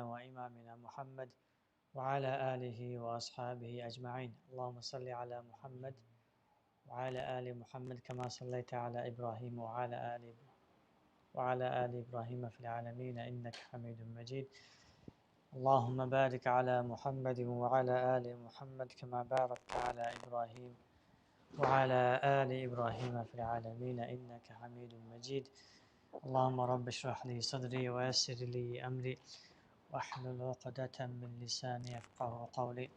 وإمامنا محمد وعلى آله وأصحابه أجمعين. اللهم صل على محمد وعلى آل محمد كما صليت على إبراهيم وعلى آل إبراهيم في العالمين إنك حميد مجيد. اللهم بارك على محمد وعلى آل محمد كما باركت على إبراهيم وعلى آل إبراهيم في العالمين إنك حميد مجيد. اللهم رب اشرح لي صدري ويسر لي أمري واحلل عقدة من لساني يفقهوا قولي.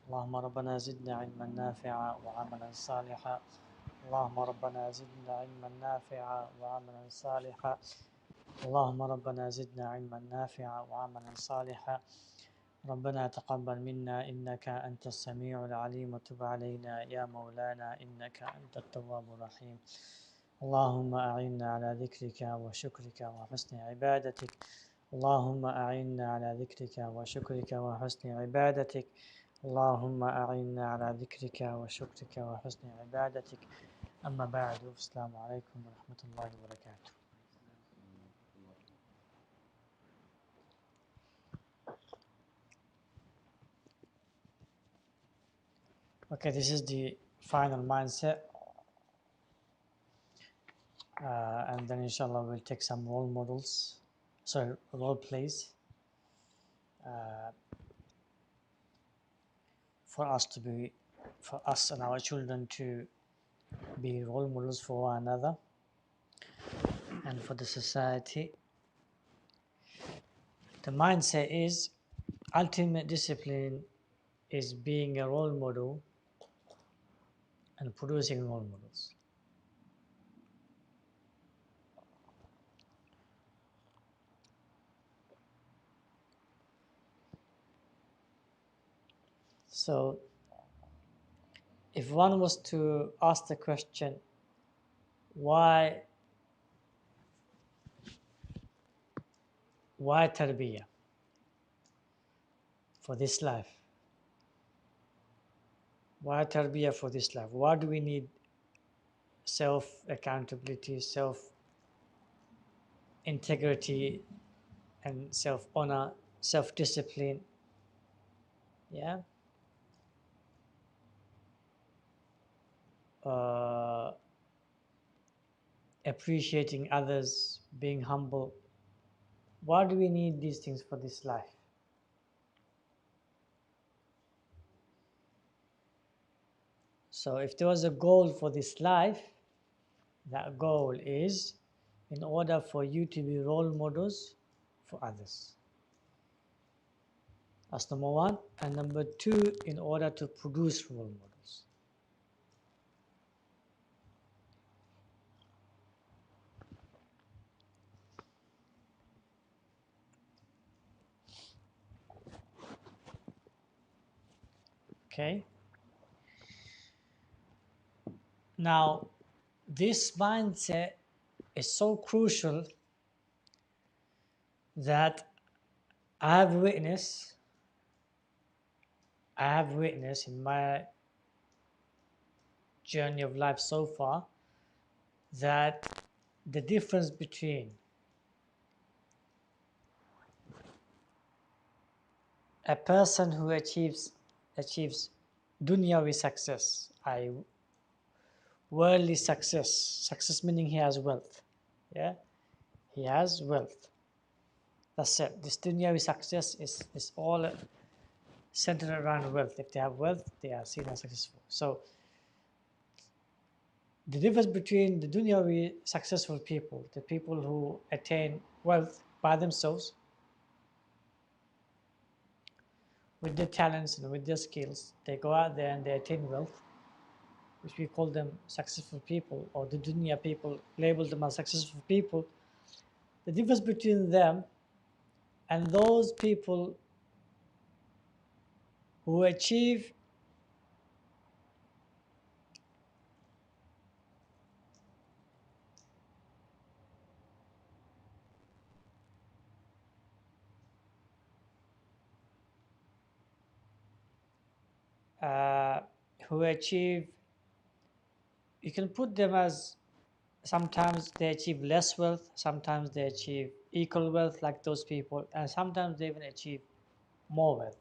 اللهم ربنا زدنا علما نافعا وعملا صالحا. اللهم ربنا زدنا علما نافعا وعملا صالحا. اللهم ربنا زدنا علما نافعا وعملا صالحا. ربنا تقبل منا إنك أنت السميع العليم وتب علينا يا مولانا إنك أنت التواب الرحيم. اللهم أعنا على ذكرك وشكرك وحسن عبادتك. اللهم أعنا على ذكرك وشكرك وحسن عبادتك. اللهم أعنا على ذكرك وشكرك وحسن عبادتك. أما بعد، السلام عليكم ورحمة الله وبركاته. Okay, this is the final mindset. And then inshallah we'll take some role models, role plays for us and our children to be role models for one another and for the society. The mindset is ultimate discipline is being a role model and producing role models. So if one was to ask the question, why tarbiyah for this life? Why tarbiyah for this life? Why do we need self-accountability, self-integrity, and self-honor, self-discipline? Yeah. Appreciating others, being humble. Why do we need these things for this life? So if there was a goal for this life, that goal is in order for you to be role models for others. That's number one. And number two, in order to produce role models. Okay. Now, this mindset is so crucial that I have witnessed in my journey of life so far that the difference between a person who achieves dunyawi success, worldly success meaning he has wealth, yeah, he has wealth. That's it. This dunyawi success is all centered around wealth. If they have wealth, they are seen as successful. So the difference between the dunyawi successful people, the people who attain wealth by themselves, with their talents and with their skills, they go out there and they attain wealth, which we call them successful people, or the dunya people label them as successful people. The difference between them and those people who achieve you can put them as sometimes they achieve less wealth, sometimes they achieve equal wealth like those people, and sometimes they even achieve more wealth.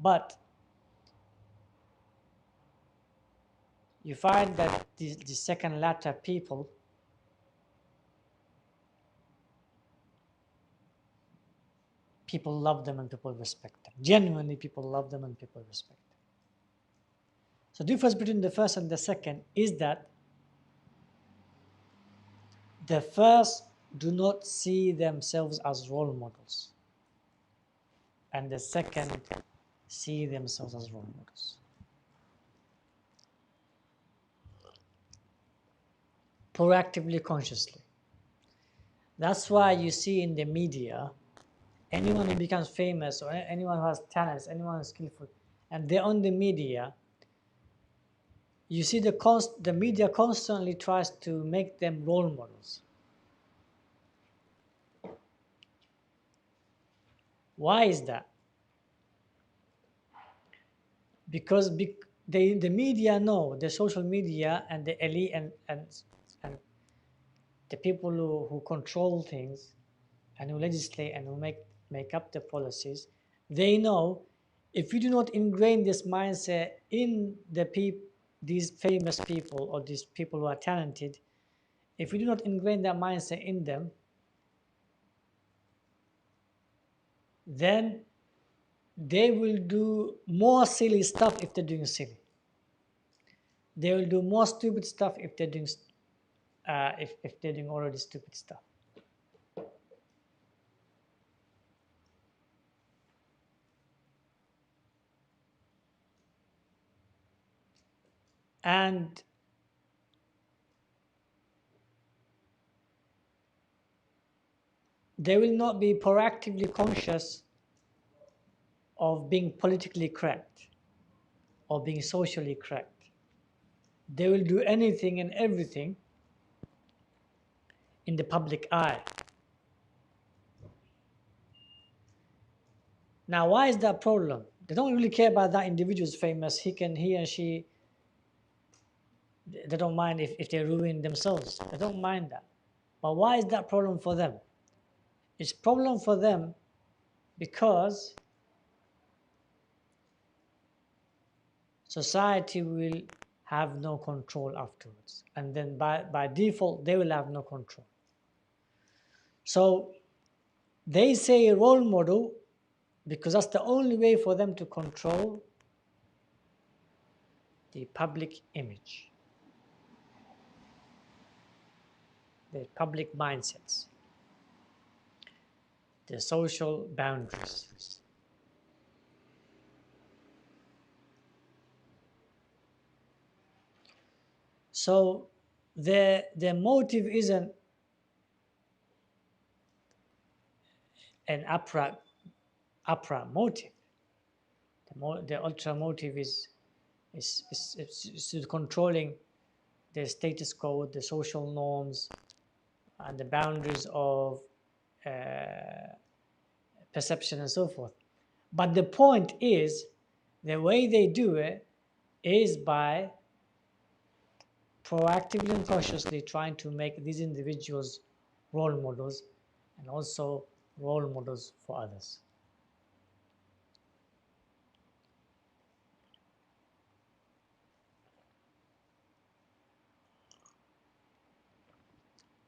But you find that the second latter people, people love them and people respect them. Genuinely, people love them and people respect them. So the difference between the first and the second is that the first do not see themselves as role models, and the second see themselves as role models. Proactively, consciously. That's why you see in the media, anyone who becomes famous or anyone who has talents, anyone who's skillful, and they're on the media, you see the media constantly tries to make them role models. Why is that? Because the media know, the social media and the elite and the people who control things and who legislate and who make up the policies, they know if you do not ingrain this mindset in these famous people or these people who are talented, if you do not ingrain that mindset in them, then they will do more silly stuff if they're doing silly. They will do more stupid stuff if they're doing if they're doing already stupid stuff. And they will not be proactively conscious of being politically correct or being socially correct. They will do anything and everything in the public eye. Now, why is that a problem? They don't really care about that individual's famous. He and she, they don't mind if they ruin themselves. They don't mind that. But why is that a problem for them? It's a problem for them because society will have no control afterwards. And then by default, they will have no control. So they say role model because that's the only way for them to control the public image, the public mindsets, the social boundaries. So the motive isn't an upra motive. The ultra motive is controlling the status quo, the social norms, and the boundaries of perception and so forth. But the point is, the way they do it is by proactively and consciously trying to make these individuals role models and also role models for others.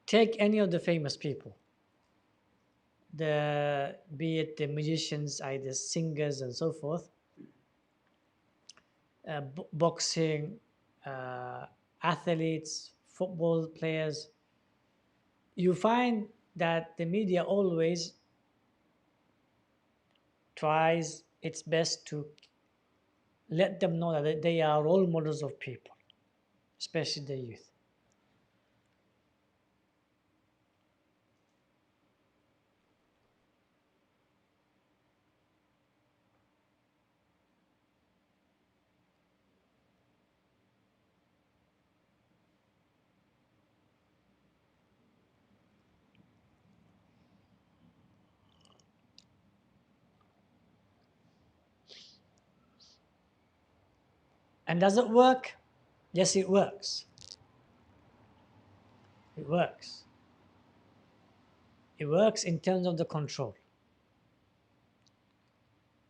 Take any of the famous people, be it the musicians, either singers and so forth, boxing, athletes, football players. You find that the media always tries its best to let them know that they are role models of people, especially the youth. And does it work? Yes, it works. It works. It works in terms of the control.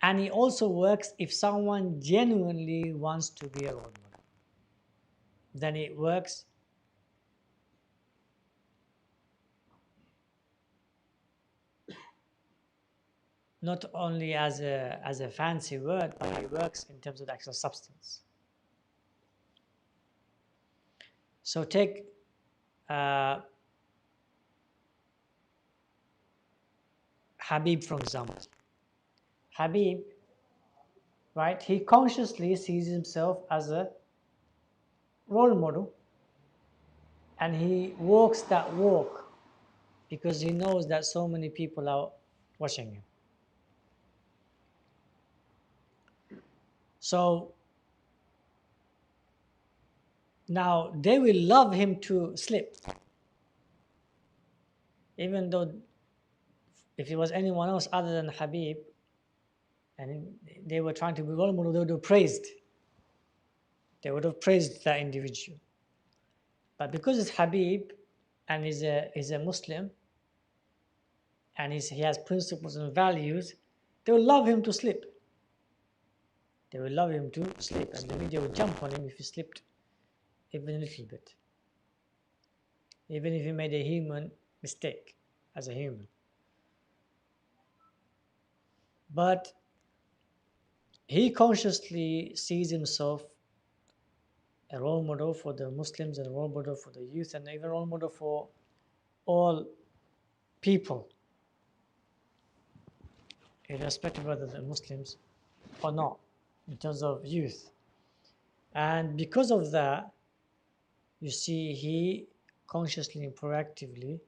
And it also works if someone genuinely wants to be a role model. Then it works not only as a fancy word, but it works in terms of the actual substance. So take Habib, for example. Habib, right, he consciously sees himself as a role model, and he walks that walk because he knows that so many people are watching him. So now they will love him to slip, even though if it was anyone else other than Habib and they were trying to be role model, they would have praised. They would have praised that individual. But because it's Habib and he's a Muslim and he has principles and values, they will love him to slip. They will love him to slip, and the media will jump on him if he slipped even a little bit. Even if he made a human mistake as a human. But he consciously sees himself a role model for the Muslims and a role model for the youth and even a role model for all people, irrespective of whether they're Muslims or not, in terms of youth. And because of that, you see, he consciously and proactively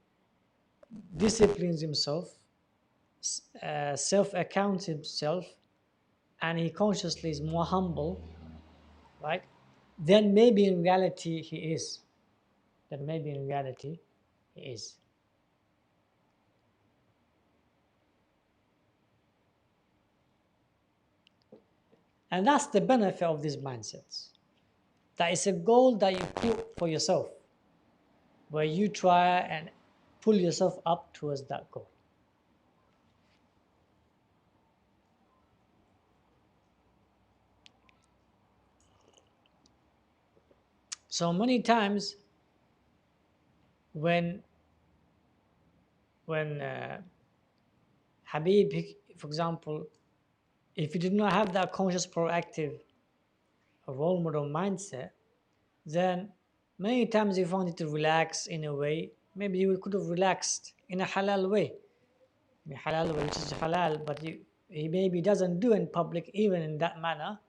disciplines himself, self-accounts himself, and he consciously is more humble, right? Then maybe in reality he is. Then maybe in reality he is. And that's the benefit of these mindsets. That is a goal that you put for yourself, where you try and pull yourself up towards that goal. So many times when Habib, for example, if he did not have that conscious, proactive role model mindset, then many times he wanted to relax in a way. Maybe he could have relaxed in a halal way, which is halal, but he maybe doesn't do in public even in that manner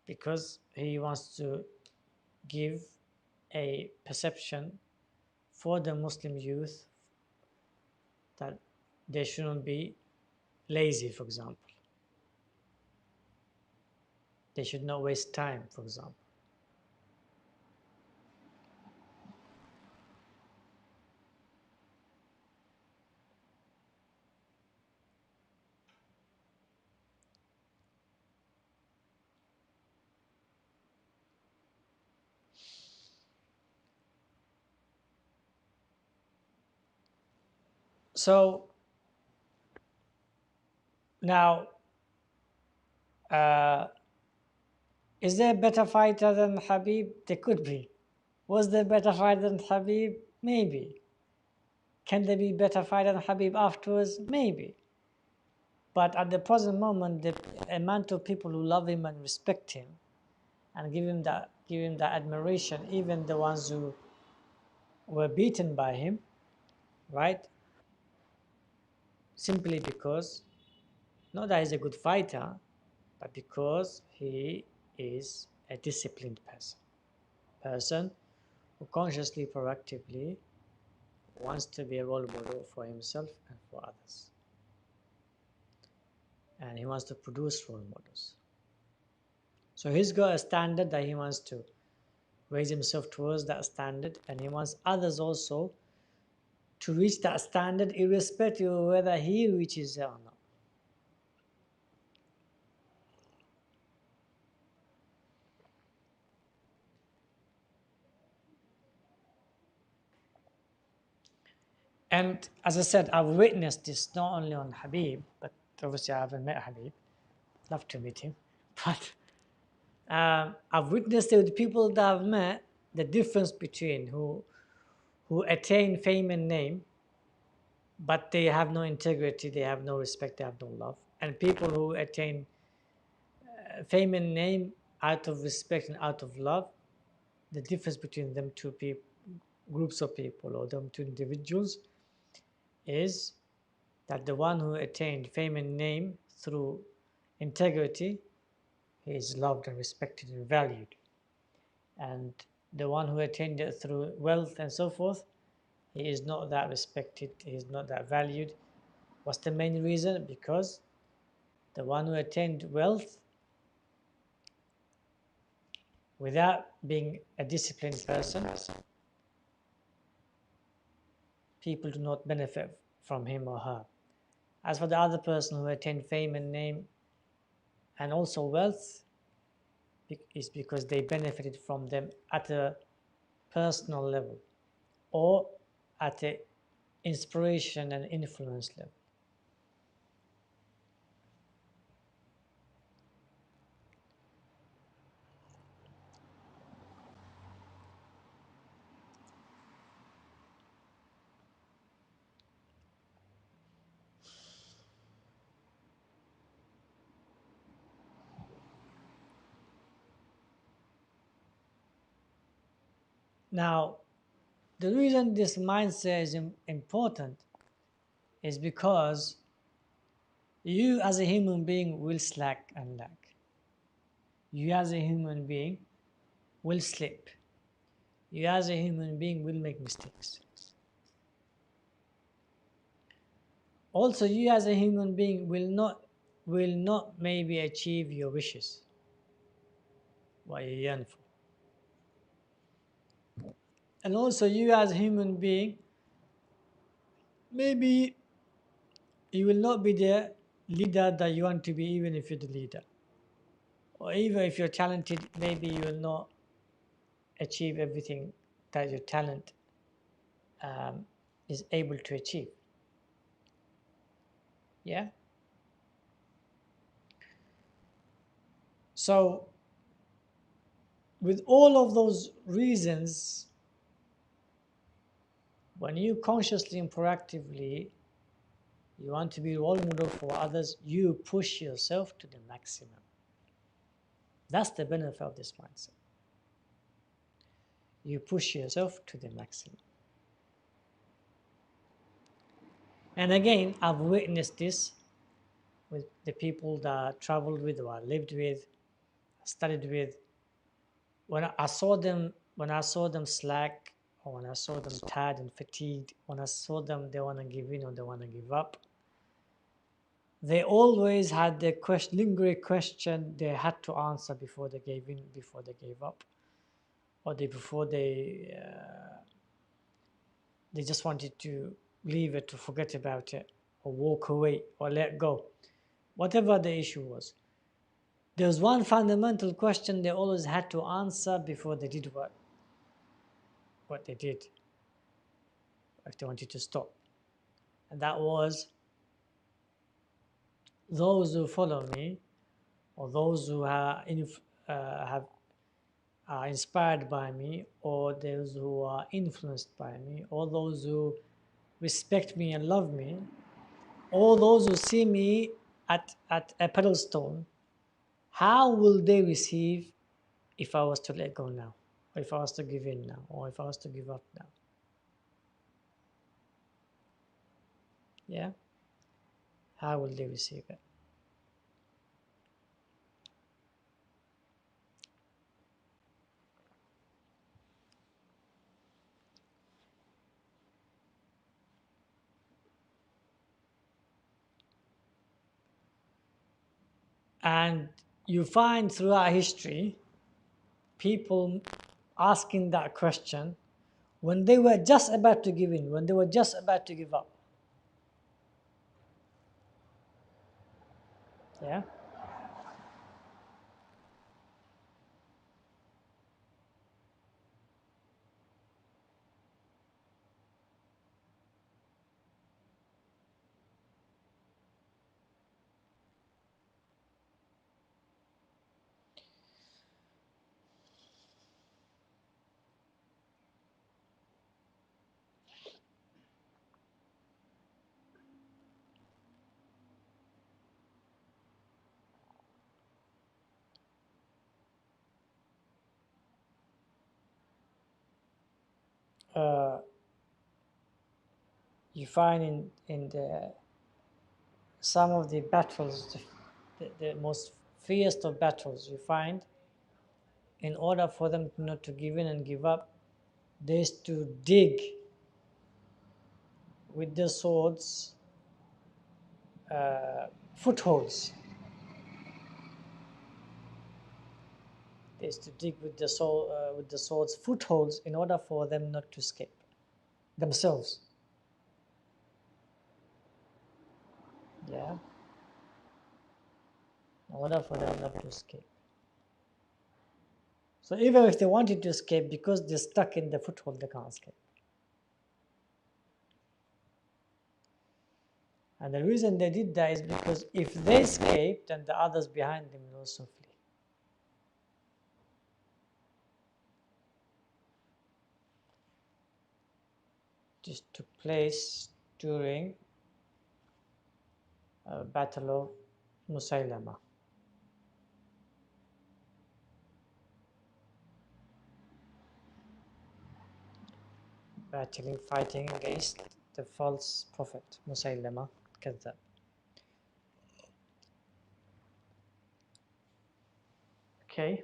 because he wants to give a perception for the Muslim youth that they shouldn't be lazy, for example. They should not waste time, for example. So now, is there a better fighter than Habib? There could be. Was there a better fighter than Habib? Maybe. Can there be a better fighter than Habib afterwards? Maybe. But at the present moment, the amount of people who love him and respect him and give him that admiration, even the ones who were beaten by him, right? Simply because, not that he's a good fighter, but because he is a disciplined person who consciously, proactively wants to be a role model for himself and for others. And he wants to produce role models. So he's got a standard that he wants to raise himself towards that standard, and he wants others also to reach that standard irrespective of whether he reaches it or not. And as I said, I've witnessed this not only on Habib, but obviously I haven't met Habib. Love to meet him. But I've witnessed it with people that I've met, the difference between who attain fame and name, but they have no integrity, they have no respect, they have no love. And people who attain fame and name out of respect and out of love, the difference between them two groups of people or them two individuals is that the one who attained fame and name through integrity, he is loved and respected and valued. And the one who attained it through wealth and so forth, he is not that respected, he is not that valued. What's the main reason? Because the one who attained wealth without being a disciplined person, people do not benefit from him or her. As for the other person who attained fame and name and also wealth, is because they benefited from them at a personal level or at a inspiration and influence level. Now, the reason this mindset is important is because you as a human being will slack and lag. You as a human being will slip. You as a human being will make mistakes. Also, you as a human being will not maybe achieve your wishes, what you yearn for. And also, you as a human being, maybe you will not be the leader that you want to be, even if you're the leader. Or even if you're talented, maybe you will not achieve everything that your talent is able to achieve. Yeah? So, with all of those reasons, when you consciously and proactively you want to be a role model for others, you push yourself to the maximum. That's the benefit of this mindset. You push yourself to the maximum. And again, I've witnessed this with the people that I traveled with or I lived with, studied with. When I saw them slack, or when I saw them tired and fatigued, when I saw them they want to give in or they want to give up, they always had the lingering question they had to answer before they gave in, before they gave up, or before they just wanted to leave it, to forget about it, or walk away, or let go. Whatever the issue was, there was one fundamental question they always had to answer before they did what they did, if they wanted to stop. And that was, those who follow me, or those who are inspired by me, or those who are influenced by me, or those who respect me and love me, or those who see me at a pedestal, how will they receive if I was to let go now, or if I was to give in now, or if I was to give up now? Yeah? How will they receive it? And you find throughout history people asking that question when they were just about to give in, when they were just about to give up. Yeah? you find in the some of the battles, the most fierce of battles, you find in order for them not to give in and give up, they used to dig with the swords footholds. They used to dig with the swords footholds in order for them not to escape themselves. Yeah, in order for them not to escape. So even if they wanted to escape, because they're stuck in the foothold, they can't escape. And the reason they did that is because if they escape, then the others behind them will also flee. This took place during Battle of Musaylama. Fighting against the false prophet Musaylama Kadhab. Okay.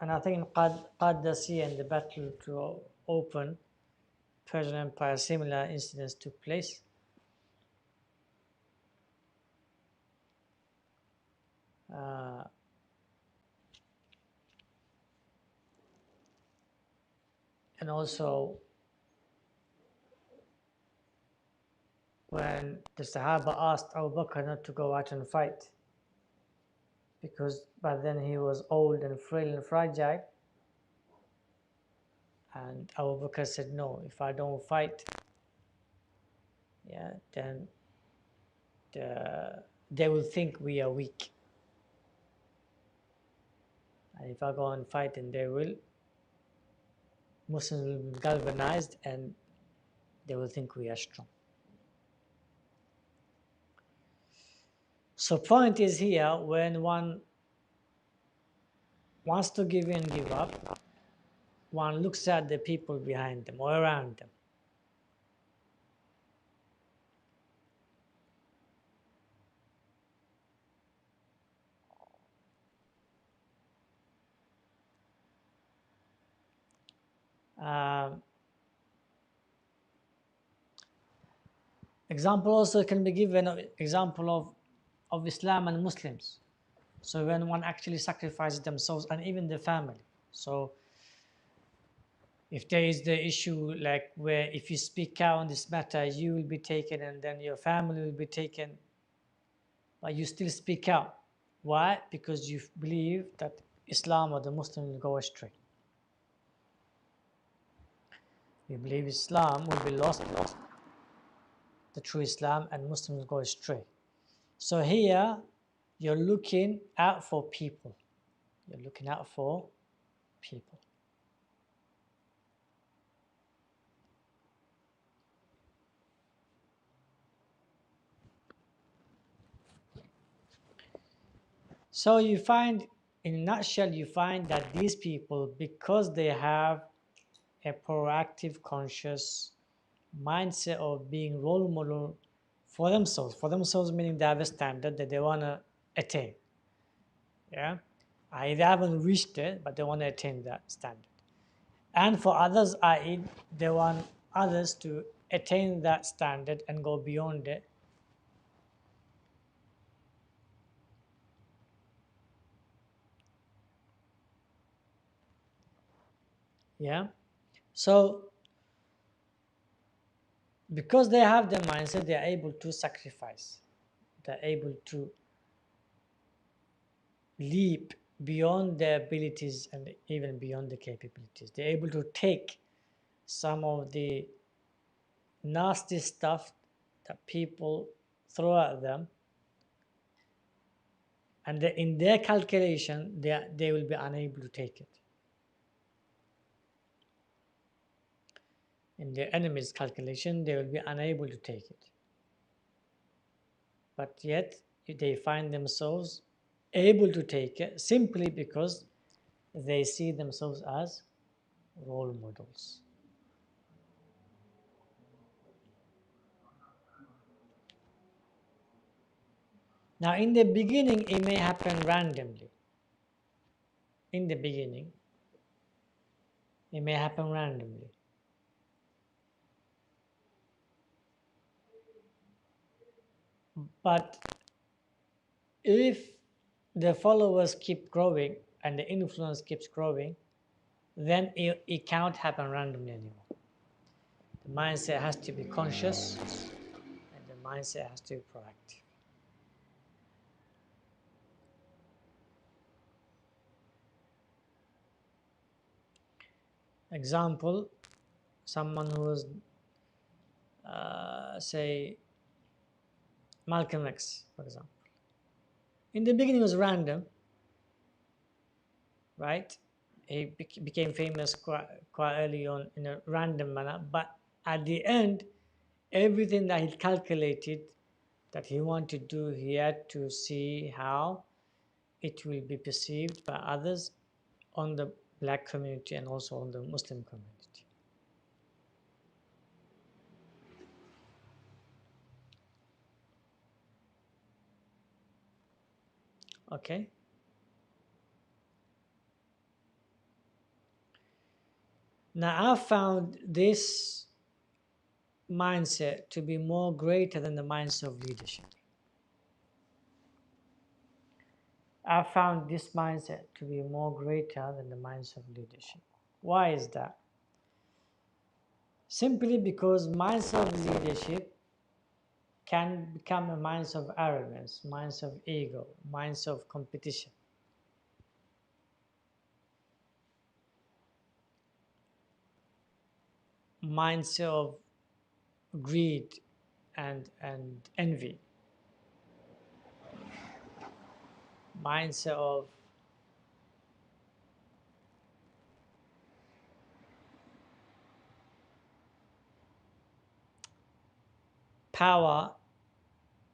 And I think in Qaddasi and the battle to open Persian Empire, similar incidents took place. And also when the Sahaba asked Abu Bakr not to go out and fight, because by then he was old and frail and fragile, and Abu Bakr said, no, if I don't fight, yeah, then they will think we are weak. And if I go and fight, then Muslims will be galvanized and they will think we are strong. So point is here, when one wants to give in, give up, one looks at the people behind them or around them. Example also can be given, example of Islam and Muslims. So when one actually sacrifices themselves and even the family. So if there is the issue like where if you speak out on this matter, you will be taken and then your family will be taken, but you still speak out. Why? Because you believe that Islam or the Muslim will go astray. You believe Islam will be lost, the true Islam, and Muslims will go astray. So here, you're looking out for people. You're looking out for people. So you find, in a nutshell, you find that these people, because they have a proactive, conscious mindset of being role model for themselves meaning they have a standard that they want to attain. Yeah, they haven't reached it, but they want to attain that standard. And for others, i.e., they want others to attain that standard and go beyond it. Yeah, so because they have the mindset, they are able to sacrifice. They're able to leap beyond their abilities and even beyond the capabilities. They're able to take some of the nasty stuff that people throw at them, and in their calculation, they will be unable to take it. In their enemy's calculation, they will be unable to take it. But yet, they find themselves able to take it simply because they see themselves as role models. Now, in the beginning, it may happen randomly. In the beginning, it may happen randomly. But if the followers keep growing and the influence keeps growing, then it can't happen randomly anymore. The mindset has to be conscious and the mindset has to be proactive. Example, someone who was, say, Malcolm X, for example. In the beginning, it was random, right? He became famous quite early on in a random manner, but at the end, everything that he calculated that he wanted to do, he had to see how it will be perceived by others on the black community and also on the Muslim community. Okay. Now I found this mindset to be more greater than the mindset of leadership. I found this mindset to be more greater than the mindset of leadership. Why is that? Simply because mindset of leadership can become a mindset of arrogance, mindset of ego, mindset of competition. Mindset of greed and envy. Mindset of power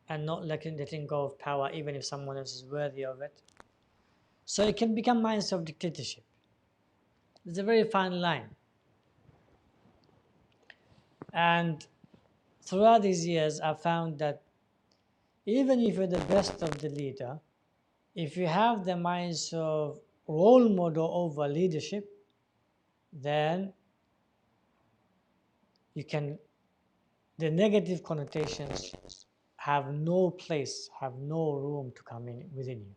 and not letting go of power even if someone else is worthy of it. So it can become mindset of dictatorship. It's a very fine line. And throughout these years, I found that even if you're the best of the leader, if you have the mindset of role model over leadership, then the negative connotations have no place, have no room to come in within you.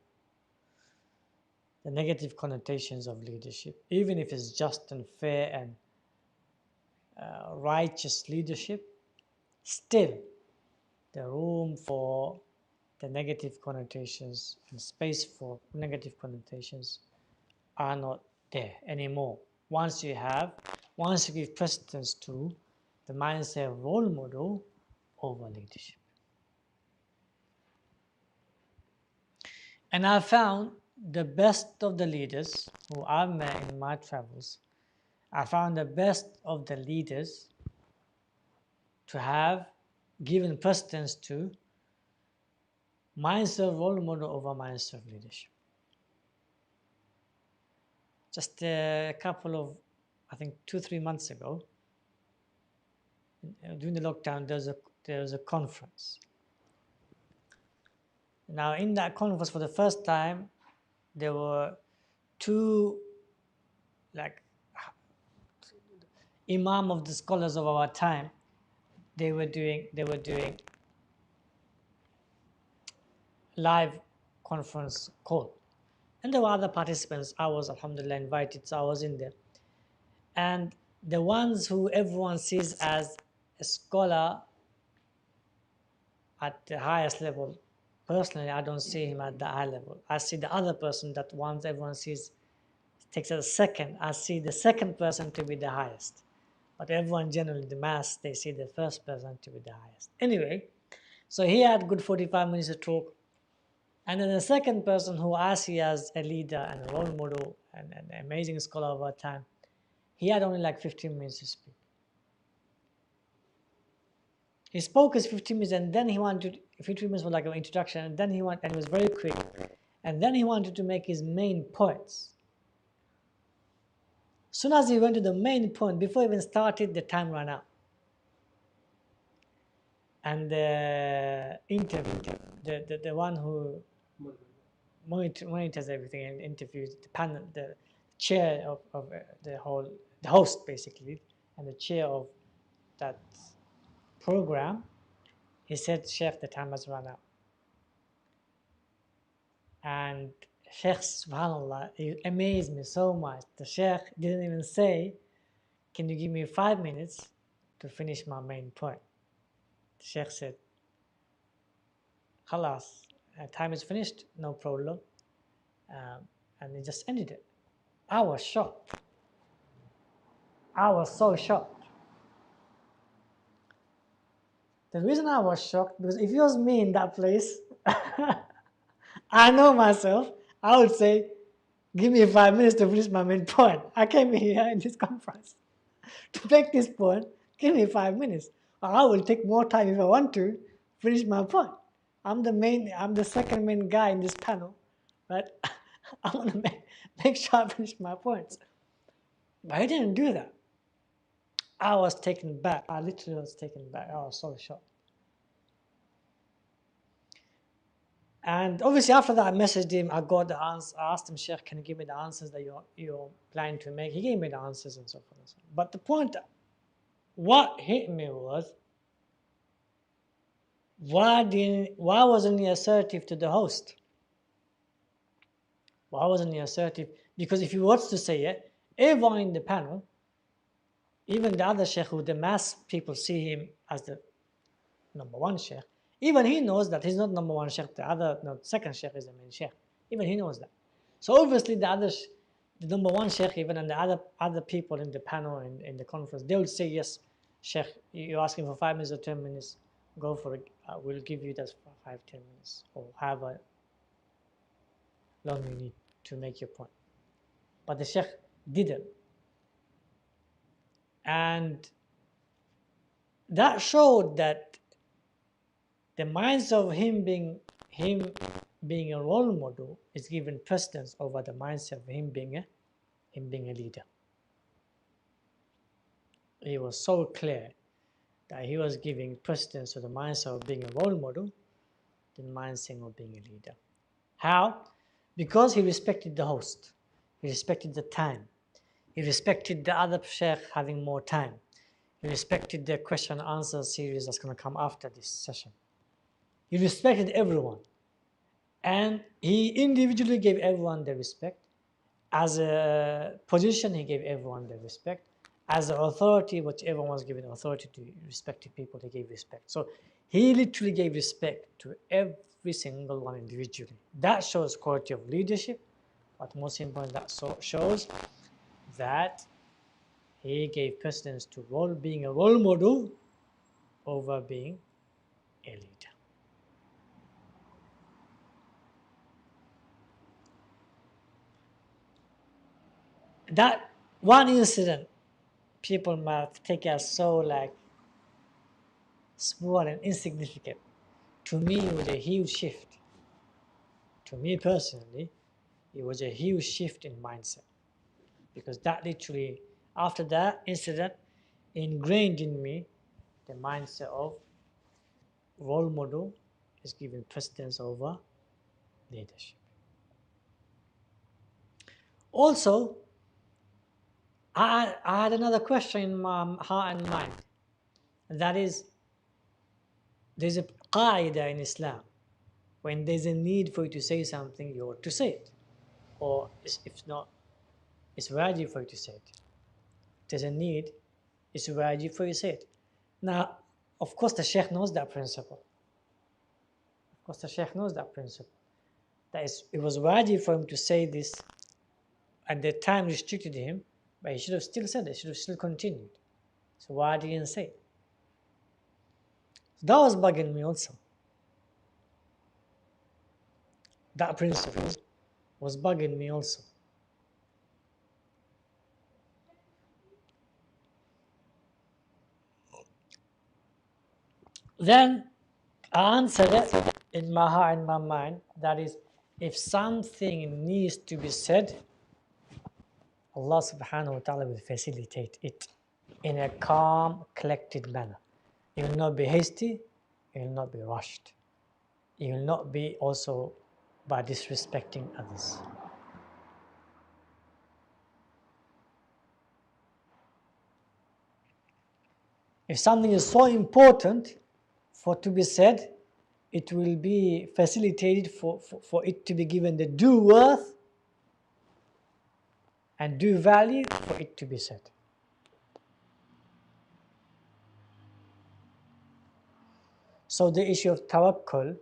The negative connotations of leadership, even if it's just and fair and righteous leadership, still the room for the negative connotations and space for negative connotations are not there anymore. Once you give precedence to the mindset of role model over leadership. And I found the best of the leaders who I've met in my travels, I found the best of the leaders to have given precedence to mindset of role model over mindset of leadership. Just a couple of, I think 2-3 months ago, during the lockdown, there was a conference. Now, in that conference, for the first time, there were two, like, imam of the scholars of our time. They were doing live conference call, and there were other participants. I was, alhamdulillah, invited, so I was in there. And the ones who everyone sees as a scholar at the highest level, personally, I don't see him at the high level. I see the other person that once everyone sees takes as a second. I see the second person to be the highest. But everyone generally, the mass, they see the first person to be the highest. Anyway, so he had good 45 minutes to talk. And then the second person who I see as a leader and a role model and an amazing scholar of our time, he had only like 15 minutes to speak. He spoke his 15 minutes and then he wanted, 15 minutes was like an introduction, and then and it was very quick. And then he wanted to make his main points. Soon as he went to the main point, before he even started, the time ran out. And the interview, the one who monitors everything and interviews the panel, the chair of the host basically, and the chair of that program, he said, Sheikh, the time has run out. And Sheikh, subhanAllah, it amazed me so much. The Sheikh didn't even say, can you give me 5 minutes to finish my main point? The Sheikh said, Khalas, time is finished, no problem. And he just ended it. I was shocked. I was so shocked. The reason I was shocked, because if it was me in that place, I know myself, I would say, give me 5 minutes to finish my main point. I came here in this conference to make this point. Give me 5 minutes. I will take more time if I want to finish my point. I'm the second main guy in this panel, but I want to make sure I finish my points. But I didn't do that. I was taken back. I literally was taken back. I was so shocked. And obviously after that I messaged him, I got the answer. I asked him, Sheikh, can you give me the answers that you're planning to make? He gave me the answers and so forth and so on. But the point, what hit me was, why wasn't he assertive to the host? Why wasn't he assertive? Because if he was to say it, everyone in the panel, even the other Sheikh who the mass people see him as the number one Sheikh, even he knows that he's not number one Sheikh, the second Sheikh is the main Sheikh. Even he knows that. So obviously the number one Sheikh even and the other people in the panel in the conference, they would say, yes, Sheikh, you're asking for 5 minutes or 10 minutes, go for it. We'll give you that 5-10 minutes or however long you need to make your point. But the Sheikh didn't. And that showed that the minds of him being a role model is given precedence over the mindset of him being a leader. He was so clear that he was giving precedence to the mindset of being a role model than mindset of being a leader. How? Because he respected the host. He respected the time. He respected the other sheikh having more time. He respected the question and answer series that's going to come after this session. He respected everyone. And he individually gave everyone the respect. As a position, he gave everyone the respect. As an authority, which everyone was given authority to respective people, he gave respect. So he literally gave respect to every single one individually. That shows quality of leadership, but most important, that shows that he gave precedence to being a role model over being a leader. That one incident, people might take as so like small and insignificant. To me, it was a huge shift. To me personally, it was a huge shift in mindset. Because that literally, after that incident, ingrained in me the mindset of role model is given precedence over leadership. Also, I had another question in my heart and mind. And that is, there's a qaida in Islam. When there's a need for you to say something, you ought to say it. Or if not, it's wajib for you to say it. If there's a need, it's wajib for you to say it. Now, of course, the Sheikh knows that principle. Of course, the Sheikh knows that principle. That is, it was wajib for him to say this, and the time restricted him, but he should have still said it, should have still continued. So why didn't he say it? So that was bugging me also. That principle was bugging me also. Then I answered it in my heart and my mind. That is, if something needs to be said, Allah subhanahu wa ta'ala will facilitate it in a calm, collected manner. You will not be hasty, you will not be rushed. You will not be also by disrespecting others. If something is so important for to be said, it will be facilitated for it to be given the due worth and due value for it to be said. So the issue of tawakkul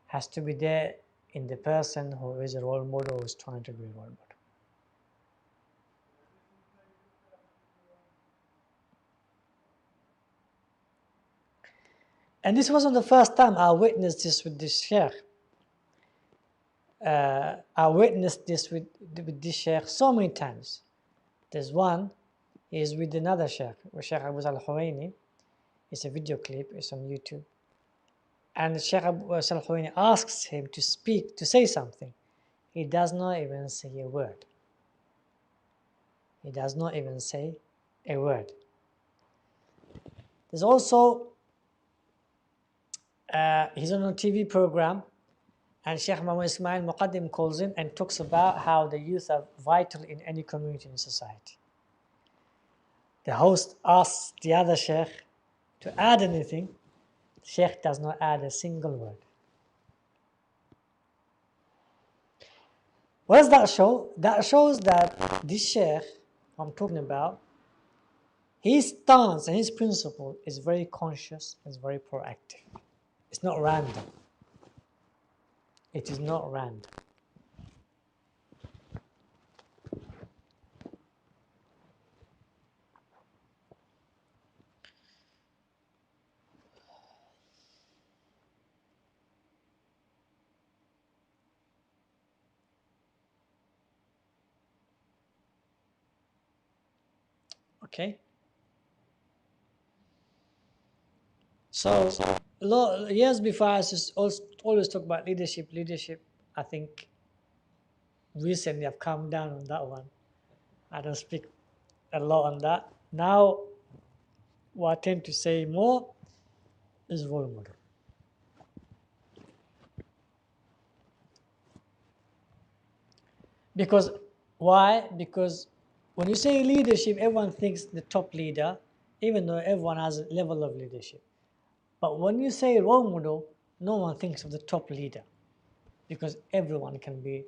has to be there in the person who is a role model, who is trying to be a role model. And this wasn't the first time I witnessed this with this sheikh. I witnessed this with this sheikh so many times. There's one, is with another sheikh, Shaykh Abu Ubayd. It's a video clip, it's on YouTube. And Shaykh Abu Ubayd asks him to speak, to say something. He does not even say a word. He does not even say a word. There's also, he's on a TV program, and Sheikh Muhammad Ismail Muqaddim calls in and talks about how the youth are vital in any community in society. The host asks the other sheikh to add anything. The sheikh does not add a single word. What does that show? That shows that this sheikh I'm talking about, his stance and his principle is very conscious, is very proactive. It's not random. It is not random. Okay? So, years before, I just always talk about leadership. I think recently I've calmed down on that one. I don't speak a lot on that. Now, what I tend to say more is role model. Because, why? Because when you say leadership, everyone thinks the top leader, even though everyone has a level of leadership. But when you say role model, no one thinks of the top leader, because everyone can be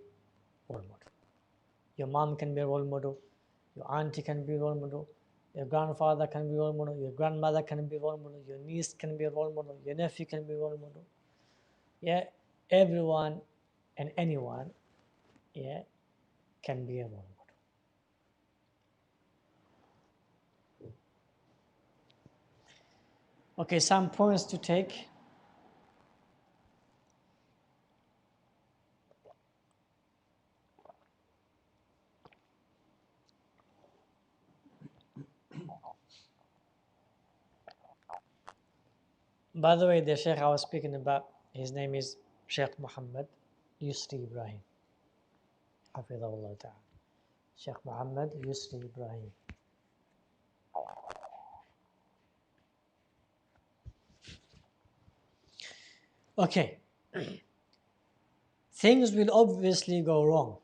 role model. Your mom can be a role model, your auntie can be a role model, your grandfather can be a role model, your grandmother can be a role model, your niece can be a role model, your nephew can be a role model. Yeah, everyone and anyone, yeah, can be a role model. Okay, some points to take. By the way, the Sheikh I was speaking about, his name is Sheikh Muhammad Yusri Ibrahim. Hafidhahullah ta'ala. Sheikh Muhammad Yusri Ibrahim. Okay. Things will obviously go wrong.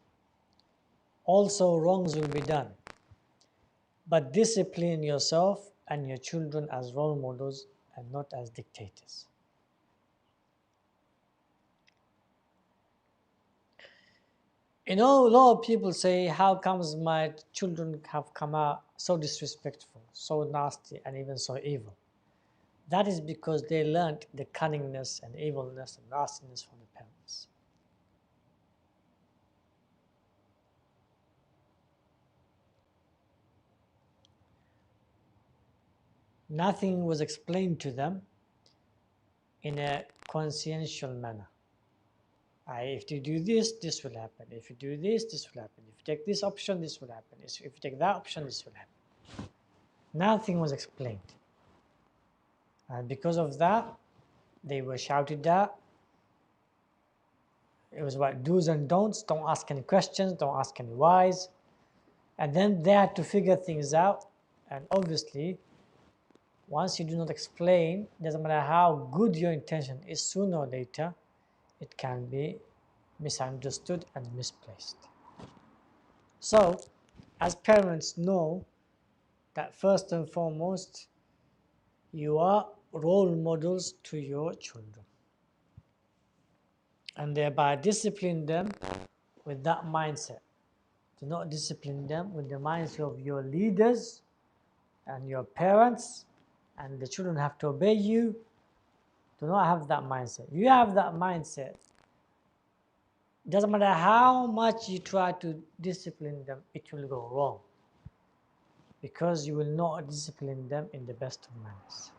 Also, wrongs will be done. But discipline yourself and your children as role models and not as dictators. You know, a lot of people say, how comes my children have come out so disrespectful, so nasty, and even so evil? That is because they learned the cunningness and evilness and nastiness from the parents. Nothing was explained to them in a consciential manner. If you do this, this will happen. If you do this, this will happen. If you take this option, this will happen. If you take that option, this will happen. Nothing was explained. And because of that, they were shouted at. It was about do's and don'ts. Don't ask any questions. Don't ask any whys. And then they had to figure things out. And obviously, once you do not explain, doesn't matter how good your intention is, sooner or later, it can be misunderstood and misplaced. So, as parents, know that first and foremost, you are role models to your children. And thereby discipline them with that mindset. Do not discipline them with the mindset of your leaders and your parents, and the children have to obey you. Do not have that mindset. You have that mindset. It doesn't matter how much you try to discipline them, it will go wrong. Because you will not discipline them in the best of manners.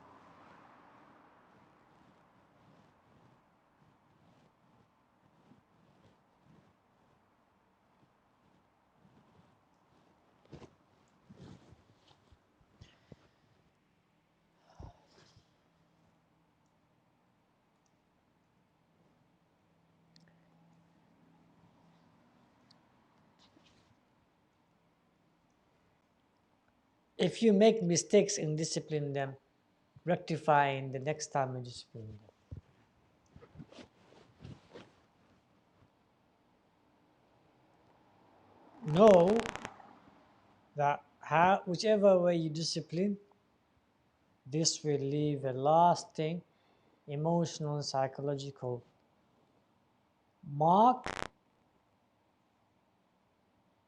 If you make mistakes in disciplining them, rectify in the next time you discipline them. Know that whichever way you discipline, this will leave a lasting emotional and psychological mark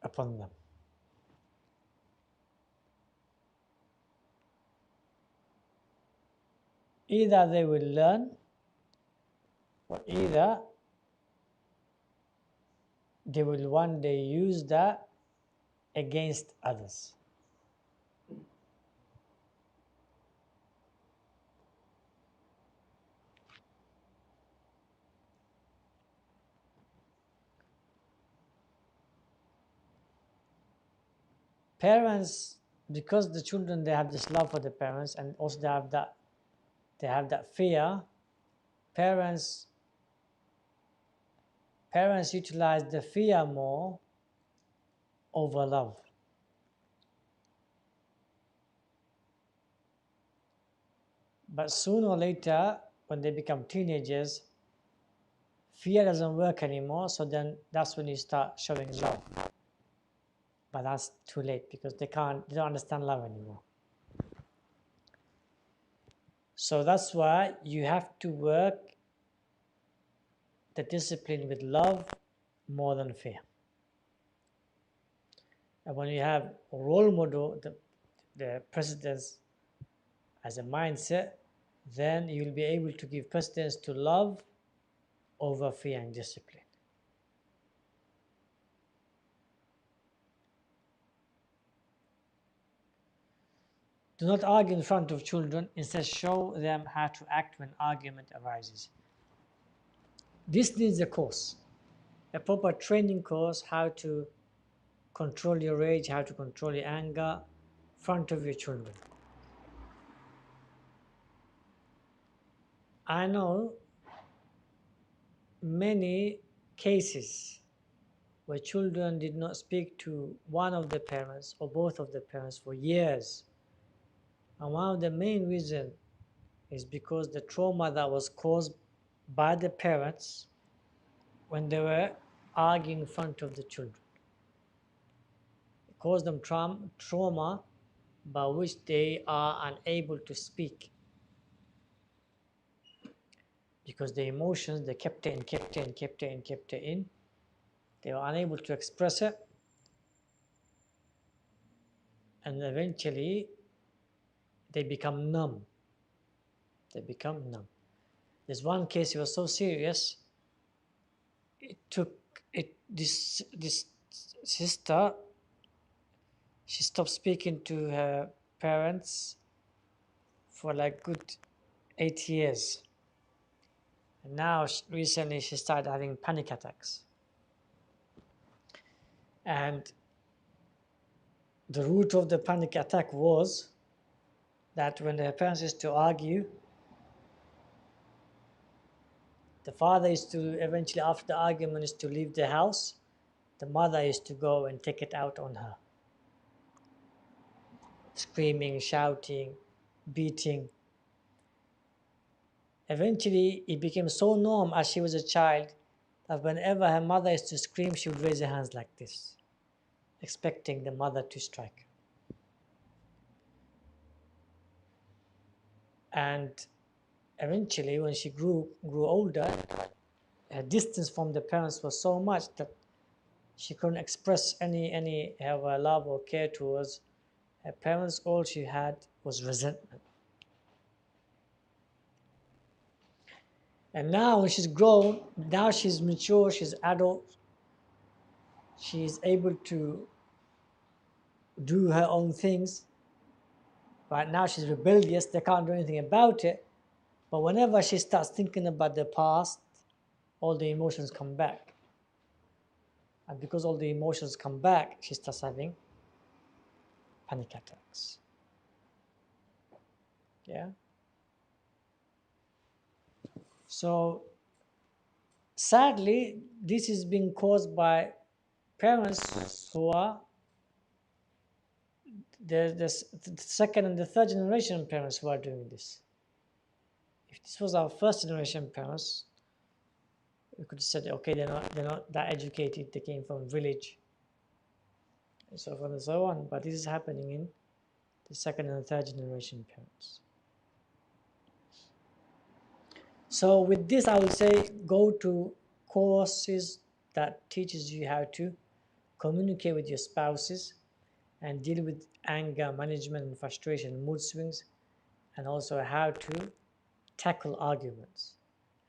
upon them. Either they will learn, or either they will one day use that against others. Parents, because the children, they have this love for the parents, and also they have that fear. Parents utilize the fear more over love. But sooner or later, when they become teenagers, fear doesn't work anymore, so then that's when you start showing love. But that's too late, because they don't understand love anymore. So that's why you have to work the discipline with love more than fear. And when you have a role model, the precedence as a mindset, then you'll be able to give precedence to love over fear and discipline. Do not argue in front of children. Instead, show them how to act when argument arises. This needs a course, a proper training course, how to control your rage, how to control your anger in front of your children. I know many cases where children did not speak to one of the parents or both of the parents for years. And one of the main reasons is because the trauma that was caused by the parents when they were arguing in front of the children. It caused them trauma by which they are unable to speak. Because the emotions, they kept it in. They were unable to express it. And eventually, they become numb. There's one case, it was so serious, this sister, she stopped speaking to her parents for like good 8 years. And now, recently, she started having panic attacks. And the root of the panic attack was that when her parents used to argue, the father is to eventually, after the argument, is to leave the house. The mother is to go and take it out on her. screaming, shouting, beating. Eventually, it became so normal as she was a child that whenever her mother used to scream, she would raise her hands like this, expecting the mother to strike. And eventually, when she grew older, her distance from the parents was so much that she couldn't express any of her love or care towards her parents. All she had was resentment. And now when she's grown, now she's mature, she's adult, she's able to do her own things. Right now she's rebellious, they can't do anything about it. But whenever she starts thinking about the past, all the emotions come back. And because all the emotions come back, she starts having panic attacks. Yeah. So sadly, this is being caused by parents who are the second and the third generation parents who are doing this. If this was our first generation parents, we could have said, okay, they're not that educated, they came from village, and so forth and so on. But this is happening in the second and third generation parents. So with this, I would say go to courses that teaches you how to communicate with your spouses and deal with anger management and frustration, mood swings, and also how to tackle arguments.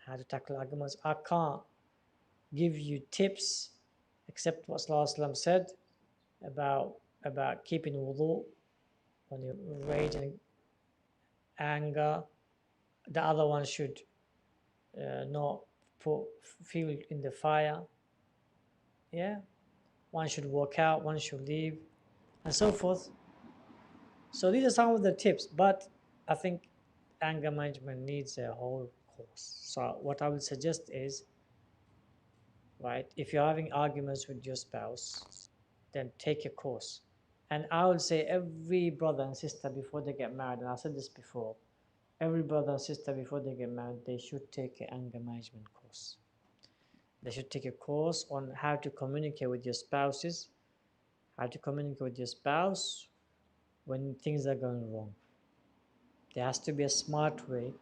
How to tackle arguments. I can't give you tips except what Sallallahu said about keeping wudu when you rage and anger. The other one should not put fuel in the fire. Yeah, one should walk out, one should leave, and so forth. So these are some of the tips, but I think anger management needs a whole course. So what I would suggest is, right, if you're having arguments with your spouse, then take a course. And I would say every brother and sister before they get married, and I said this before, every brother and sister before they get married, they should take an anger management course. They should take a course on how to communicate with your spouses, how to communicate with your spouse when things are going wrong. There has to be a smart way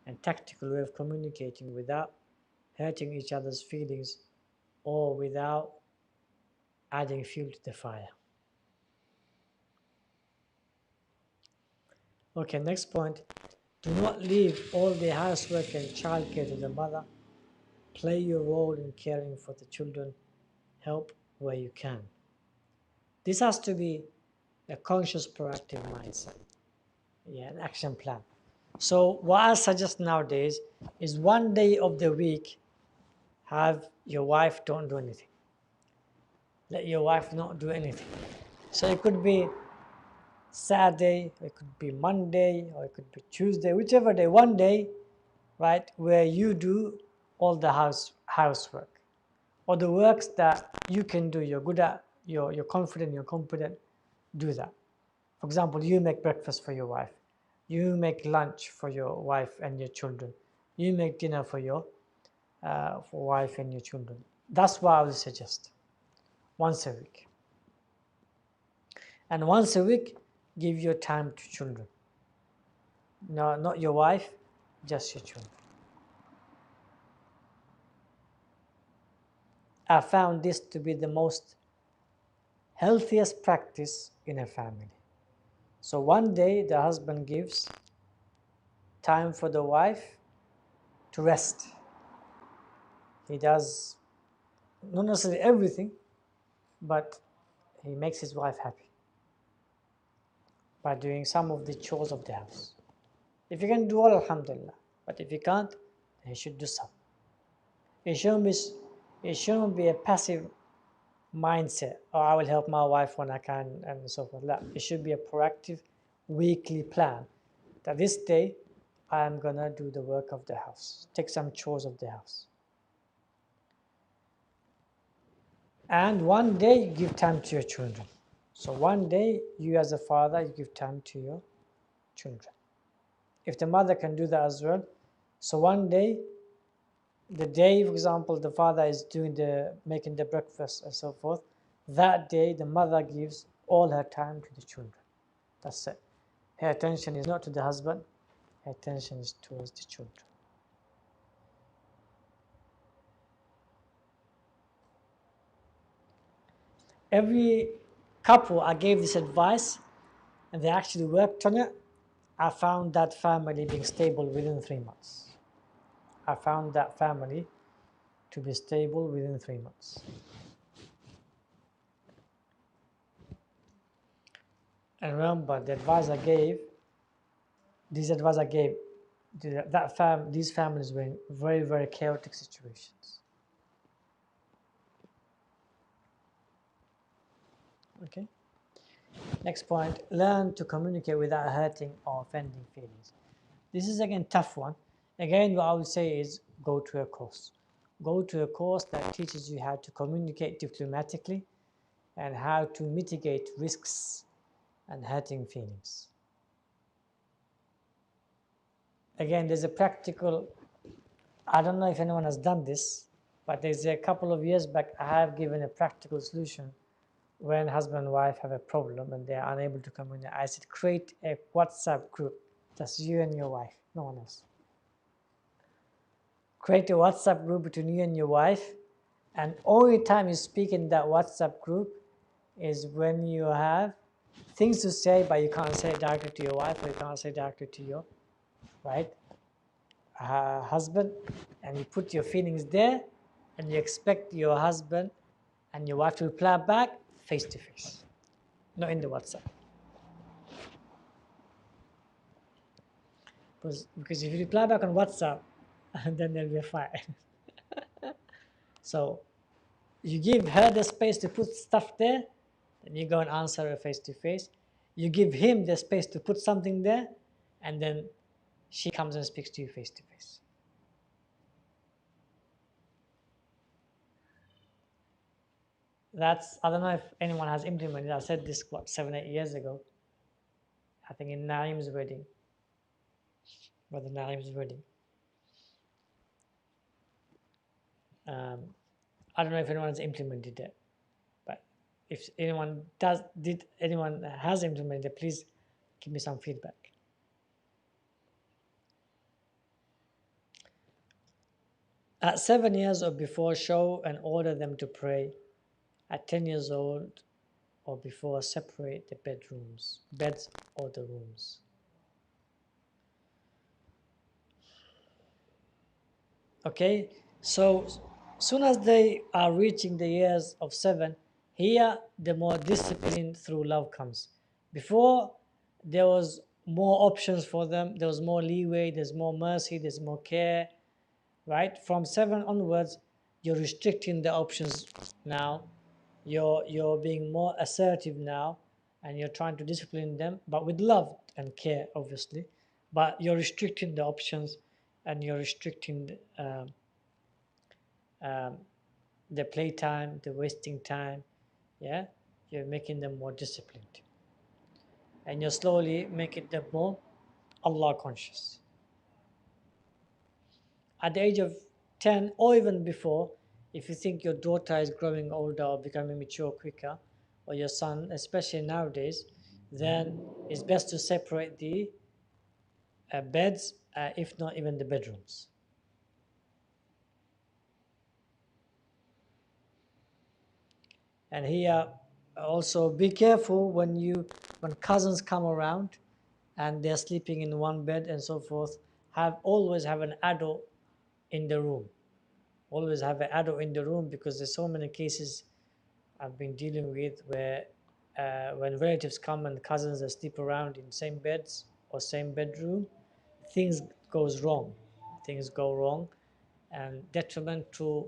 and tactical way of communicating without hurting each other's feelings or without adding fuel to the fire. Okay, next point. Do not leave all the housework and childcare to the mother. Play your role in caring for the children. Help where you can. This has to be a conscious, proactive mindset. Yeah, an action plan. So what I suggest nowadays is one day of the week, have your wife don't do anything. Let your wife not do anything. So it could be Saturday, it could be Monday, or it could be Tuesday, whichever day, one day, right, where you do all the housework or the works that you can do, you're good at, you're confident, you're competent, do that. For example, you make breakfast for your wife, you make lunch for your wife and your children, you make dinner for your wife and your children. That's what I would suggest, once a week. And once a week, give your time to children. No, not your wife, just your children. I found this to be the most healthiest practice in a family. So one day the husband gives time for the wife to rest. He does not necessarily everything, but he makes his wife happy by doing some of the chores of the house. If you can do all, alhamdulillah. But if you can't, then he should do some. It shouldn't be a passive mindset, oh, I will help my wife when I can, and so forth. It should be a proactive weekly plan that this day I am gonna do the work of the house, take some chores of the house. And one day give time to your children. So one day, you as a father, you give time to your children. If the mother can do that as well, so one day, the day, for example, the father is making the breakfast and so forth, that day the mother gives all her time to the children. That's it. Her attention is not to the husband, her attention is towards the children. Every couple I gave this advice and they actually worked on it, I found that family being stable within 3 months. I found that family to be stable within 3 months. And remember, the advice I gave, these families were in very, very chaotic situations. Okay. Next point, learn to communicate without hurting or offending feelings. This is again tough one. Again, what I would say is go to a course. Go to a course that teaches you how to communicate diplomatically and how to mitigate risks and hurting feelings. Again, there's a practical, I don't know if anyone has done this, but there's a couple of years back, I have given a practical solution when husband and wife have a problem and they are unable to communicate. I said, create a WhatsApp group. That's you and your wife, no one else. Create a WhatsApp group between you and your wife, and only time you speak in that WhatsApp group is when you have things to say, but you can't say it directly to your wife or you can't say it directly to your husband, and you put your feelings there and you expect your husband and your wife to reply back face to face, not in the WhatsApp. Because if you reply back on WhatsApp, then there'll be a fight. So you give her the space to put stuff there, then you go and answer her face to face. You give him the space to put something there, and then she comes and speaks to you face to face. That's, I don't know if anyone has implemented. I said this 7-8 years ago. I think in Naeem's wedding, Brother Naeem's wedding. I don't know if anyone has implemented it, but if anyone has implemented it, please give me some feedback. At 7 years or before, show and order them to pray. At 10 years old or before, separate the beds or the rooms. Okay, so soon as they are reaching the years of 7, here the more discipline through love comes. Before, there was more options for them, there was more leeway, there's more mercy, there's more care, right? From 7 onwards, you're restricting the options now. You're being more assertive now, and you're trying to discipline them, but with love and care, obviously. But you're restricting the options, and you're restricting the playtime, the wasting time. Yeah, you're making them more disciplined, and you're slowly making them more Allah conscious. At the age of 10 or even before, if you think your daughter is growing older or becoming mature quicker, or your son, especially nowadays, then it's best to separate the beds, if not even the bedrooms. And here, also be careful when cousins come around and they're sleeping in one bed and so forth. Always have an adult in the room. Always have an adult in the room, because there's so many cases I've been dealing with where when relatives come and cousins that sleep around in same beds or same bedroom, things goes wrong. Things go wrong, and detriment to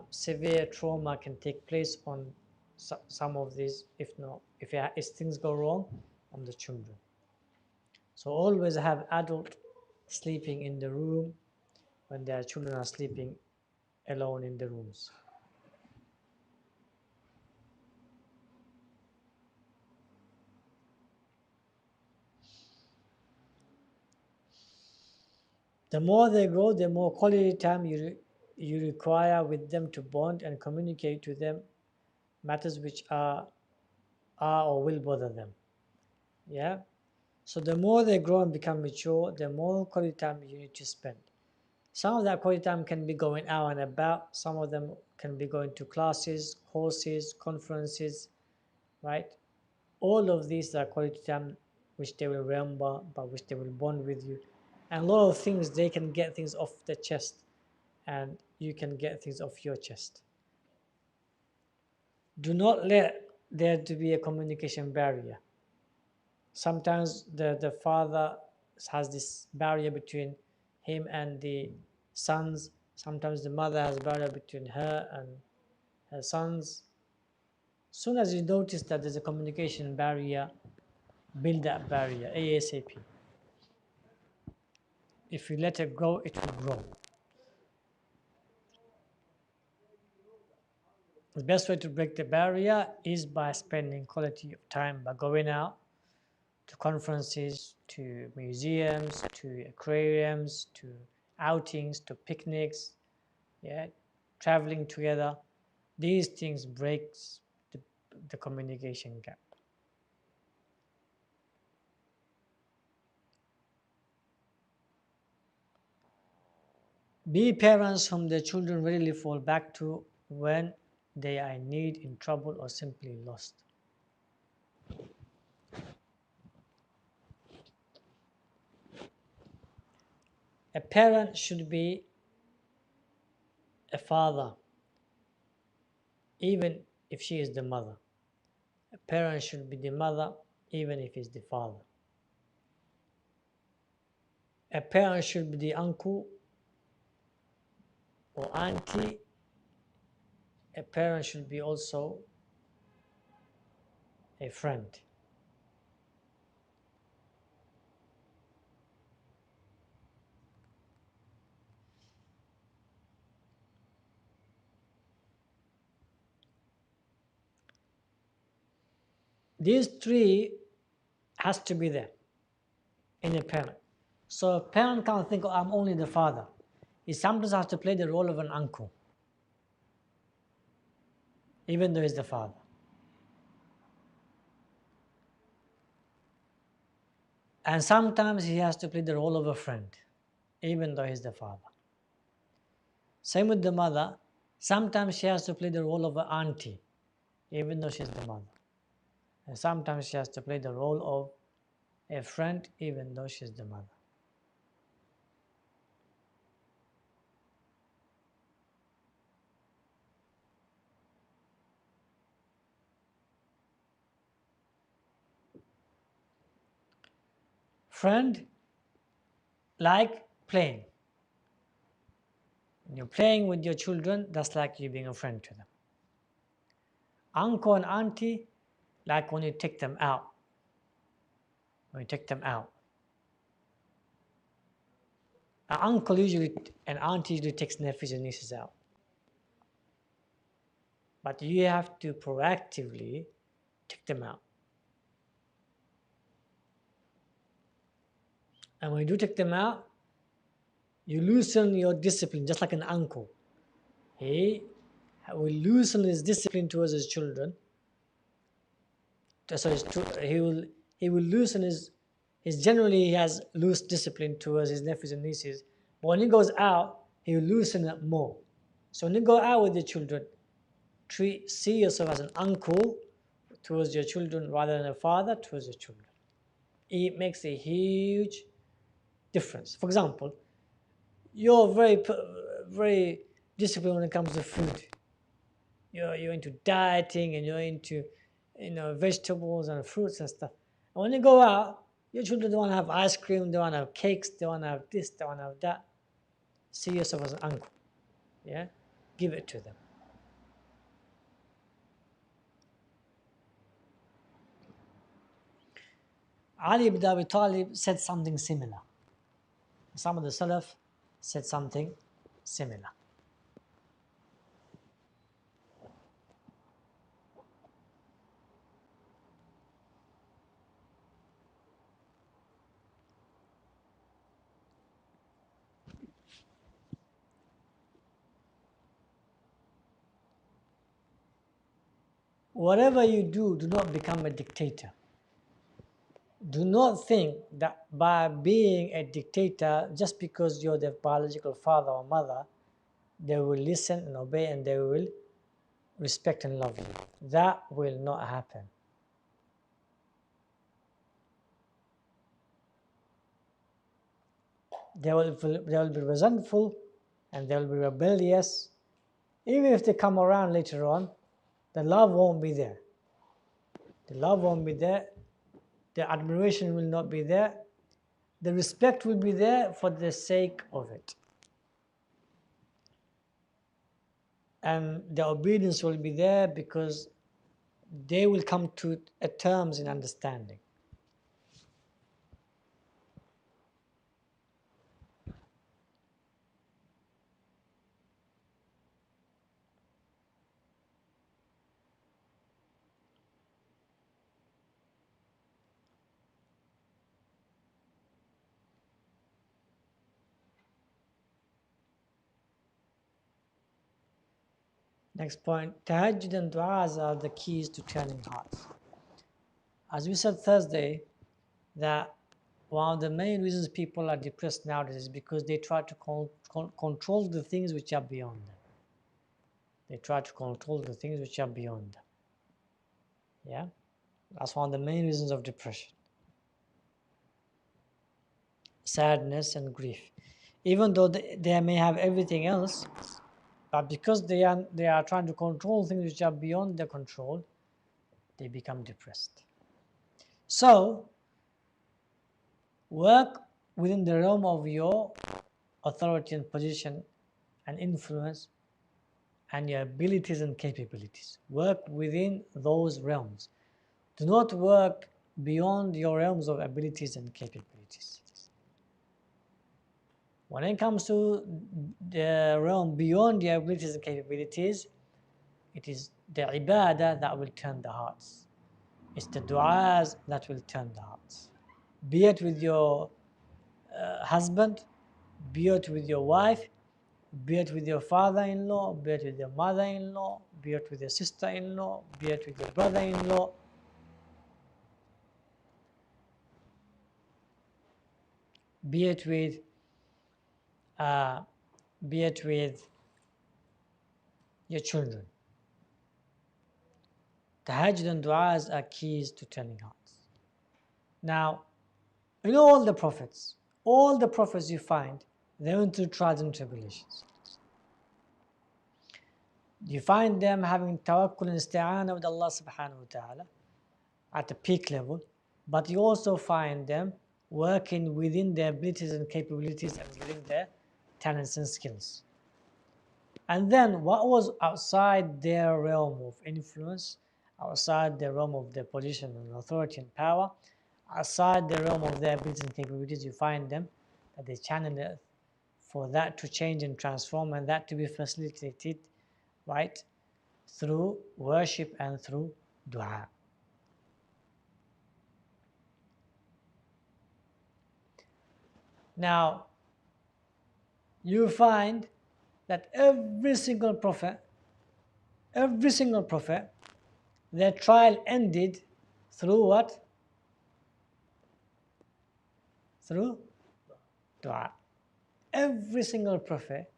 severe trauma can take place on some of these, if things go wrong, on the children. So always have adult sleeping in the room when their children are sleeping alone in the rooms. The more they grow, the more quality time you require with them to bond and communicate to them matters which are or will bother them. Yeah. So the more they grow and become mature, the more quality time you need to spend. Some of that quality time can be going out and about. Some of them can be going to classes, courses, conferences, right? All of these are quality time which they will remember, but which they will bond with you. And a lot of things, they can get things off the chest, and you can get things off your chest. Do not let there to be a communication barrier. Sometimes the father has this barrier between him and the sons. Sometimes the mother has a barrier between her and her sons. Soon as you notice that there's a communication barrier, build that barrier ASAP. If you let it grow, it will grow. The best way to break the barrier is by spending quality of time, by going out to conferences, to museums, to aquariums, to outings, to picnics, yeah, traveling together. These things breaks the communication gap. Be parents whom their children readily fall back to when they are in need, in trouble, or simply lost. A parent should be a father, even if she is the mother. A parent should be the mother, even if he's the father. A parent should be the uncle or auntie. A parent should be also a friend. These three has to be there in a parent. So a parent can't think, oh, I'm only the father. He sometimes has to play the role of an uncle, even though he's the father. And sometimes he has to play the role of a friend, even though he's the father. Same with the mother. Sometimes she has to play the role of an auntie, even though she's the mother. And sometimes she has to play the role of a friend, even though she's the mother. Friend, like playing. When you're playing with your children, that's like you being a friend to them. Uncle and auntie, like when you take them out. When you take them out. An uncle usually, an auntie usually takes nephews and nieces out. But you have to proactively take them out. And when you do take them out, you loosen your discipline, just like an uncle. He will loosen his discipline towards his children. So he will loosen his generally he has loose discipline towards his nephews and nieces. But when he goes out, he will loosen it more. So when you go out with your children, see yourself as an uncle towards your children rather than a father towards your children. It makes a huge difference. For example, you're very disciplined when it comes to food. You're into dieting and you're into vegetables and fruits and stuff. And when you go out, your children don't want to have ice cream, they want to have cakes, they want to have this, they want to have that. See yourself as an uncle. Yeah? Give it to them. Ali ibn Abi Talib said something similar. Some of the Salaf said something similar. whatever you do, do not become a dictator. Do not think that by being a dictator, just because you're their biological father or mother, they will listen and obey and they will respect and love you. That will not happen. They will be resentful and they will be rebellious. Even if they come around later on, the love won't be there. The love won't be there. The admiration will not be there. The respect will be there for the sake of it. And the obedience will be there because they will come to terms in understanding. Next point, tahajjud and du'as are the keys to turning hearts. As we said Thursday, that one of the main reasons people are depressed nowadays is because they try to control the things which are beyond them. They try to control the things which are beyond them. Yeah? That's one of the main reasons of depression. Sadness and grief. Even though they may have everything else, but because they are trying to control things which are beyond their control, they become depressed. So, work within the realm of your authority and position and influence and your abilities and capabilities. Work within those realms. Do not work beyond your realms of abilities and capabilities. When it comes to the realm beyond your abilities and capabilities, it is the ibadah that will turn the hearts. It's the du'as that will turn the hearts. Be it with your husband, be it with your wife, be it with your father-in-law, be it with your mother-in-law, be it with your sister-in-law, be it with your brother-in-law. Be it with your children. Tahajjud and du'as are keys to turning hearts. Now, in all the prophets you find, they went through trials and tribulations. You find them having tawakkul and isti'ana with Allah subhanahu wa ta'ala at a peak level, but you also find them working within their abilities and capabilities and within their talents and skills. And then what was outside their realm of influence, outside the realm of their position and authority and power, outside the realm of their abilities and capabilities, you find them that they channel it for that to change and transform and that to be facilitated, right, through worship and through dua. Now, you find that every single prophet, their trial ended through what? Through dua. Every single prophet,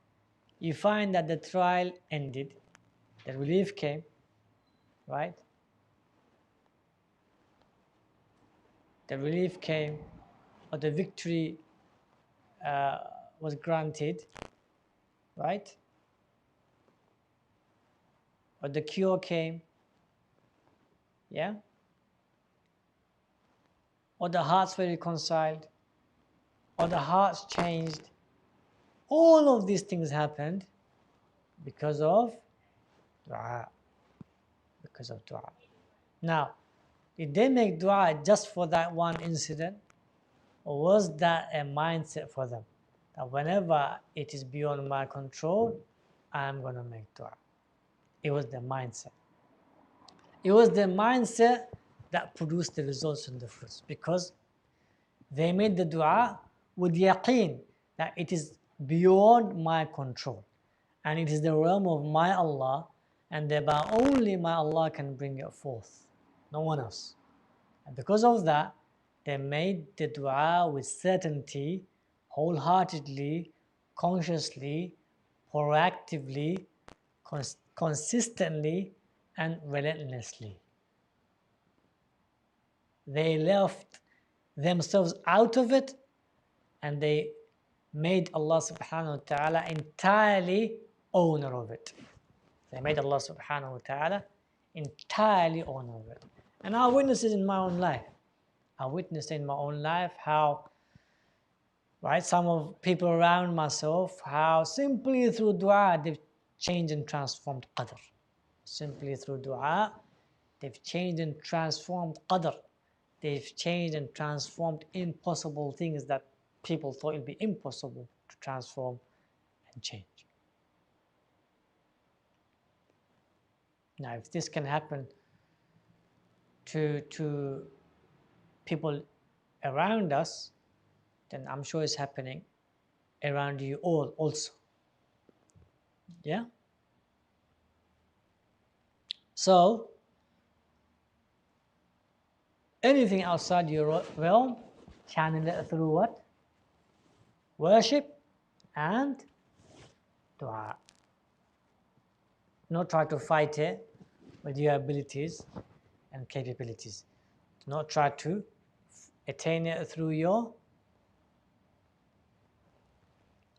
you find that the trial ended, the relief came, right? The relief came, or the victory was granted, right? Or the cure came, yeah? Or the hearts were reconciled, or the hearts changed. All of these things happened because of dua. Because of dua. Now, did they make dua just for that one incident? Or was that a mindset for them? That whenever it is beyond my control, I'm going to make dua. It was the mindset. It was the mindset that produced the results and the fruits, because they made the dua with yaqeen that it is beyond my control and it is the realm of my Allah and thereby only my Allah can bring it forth, no one else. And because of that, they made the dua with certainty, wholeheartedly, consciously, proactively, consistently, and relentlessly. They left themselves out of it, and they made Allah subhanahu wa ta'ala entirely owner of it. They made Allah subhanahu wa ta'ala entirely owner of it. And I witnessed it in my own life. I witnessed in my own life how, right, some of people around myself, how simply through dua they've changed and transformed qadr. Simply through dua, they've changed and transformed qadr. They've changed and transformed impossible things that people thought it'd be impossible to transform and change. Now, if this can happen to people around us, then I'm sure it's happening around you all also. Yeah? So, anything outside your realm, channel it through what? Worship and dua. Not try to fight it with your abilities and capabilities. Do not try to attain it through your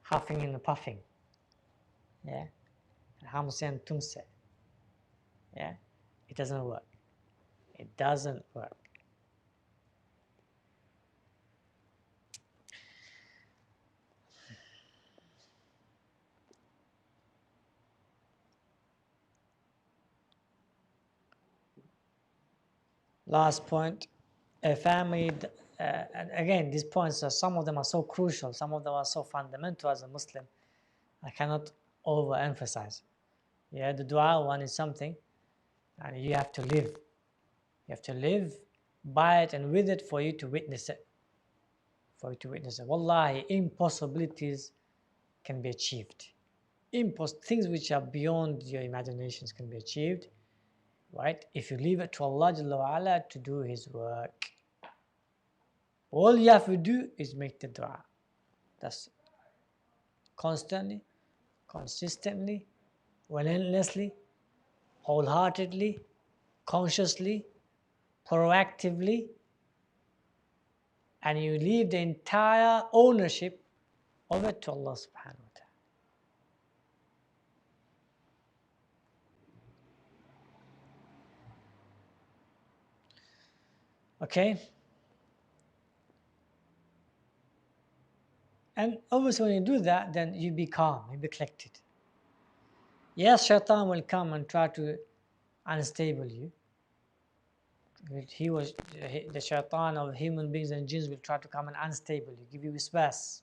huffing and puffing. Yeah? Hamse and tumse. Yeah? It doesn't work. It doesn't work. Last point, a family, and again, these points are, some of them are so crucial, some of them are so fundamental as a Muslim, I cannot overemphasize. Yeah, the dua one is something, and you have to live. You have to live by it and with it for you to witness it. For you to witness it. Wallahi, impossibilities can be achieved. Things which are beyond your imaginations can be achieved, right? If you leave it to Allah Jalla wa Ala to do His work. All you have to do is make the dua. That's it. Constantly, consistently, relentlessly, wholeheartedly, consciously, proactively, and you leave the entire ownership of it to Allah subhanahu wa ta'ala. Okay? And obviously when you do that, then you be calm, you be collected. Yes, shaitan will come and try to unstable you. The shaitan of human beings and jinns will try to come and unstable you, give you waswas.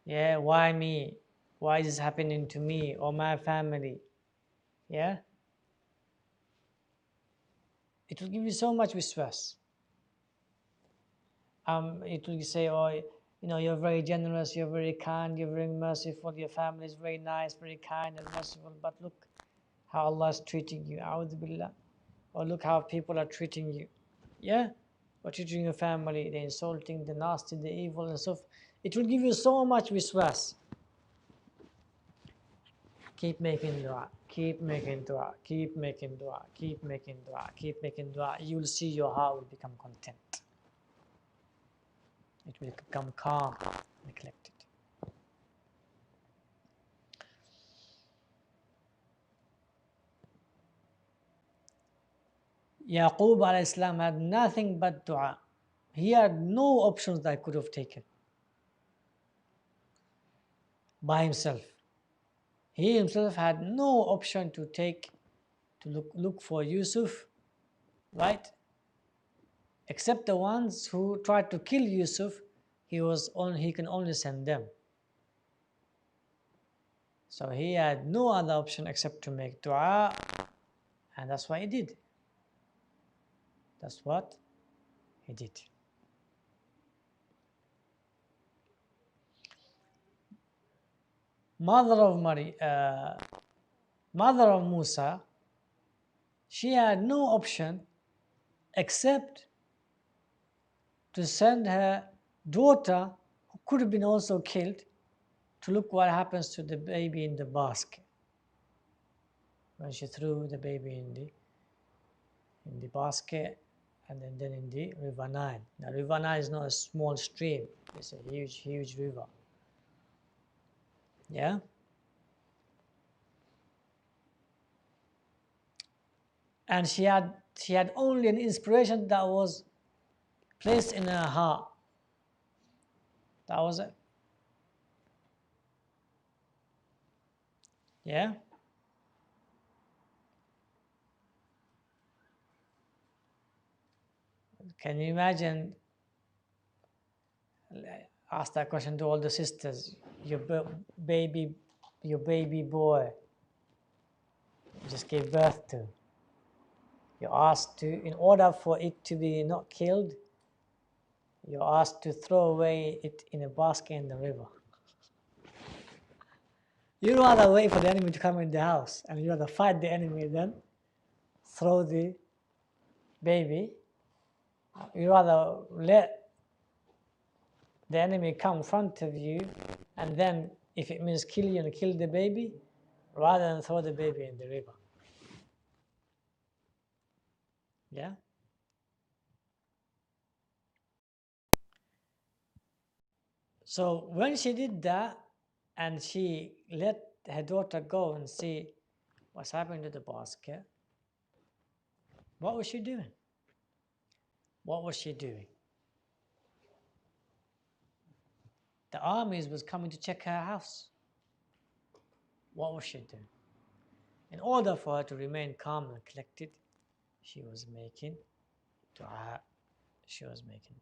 Yeah, why me? Why is this happening to me or my family? Yeah? It will give you so much waswas. It will say, oh, you know, you're very generous, you're very kind, you're very merciful, your family is very nice, very kind and merciful, but look how Allah is treating you, a'udhu billah. Or look how people are treating you. Yeah? Or treating your family, they're insulting, the nasty, the evil, and so forth. It will give you so much waswas. Keep making dua, keep making dua, keep making dua, keep making dua, keep making dua. You will see your heart will become content. It will become calm, neglected. Yaqub alayhi salam had nothing but dua. He had no options that he could have taken by himself. He himself had no option to take, to look for Yusuf, right? Except the ones who tried to kill Yusuf, he can only send them. So he had no other option except to make dua, and that's what he did. That's what he did. Mother of mother of Musa, she had no option except to send her daughter, who could have been also killed, to look what happens to the baby in the basket. When she threw the baby in the basket, and then in the river Nile. Now, river Nile is not a small stream; it's a huge, huge river. Yeah. And she had only an inspiration that was placed in her heart. That was it. Yeah. Can you imagine? Ask that question to all the sisters. Your baby boy, you just gave birth to. You're asked to, in order for it to be not killed, you're asked to throw away it in a basket in the river. You'd rather wait for the enemy to come in the house, and you'd rather fight the enemy than throw the baby. You'd rather let the enemy come in front of you, and then if it means kill you and kill the baby, rather than throw the baby in the river. Yeah. So when she did that, and she let her daughter go and see what's happening to the basket, what was she doing? What was she doing? The armies was coming to check her house. What was she doing? In order for her to remain calm and collected, she was making dua. She was making dua.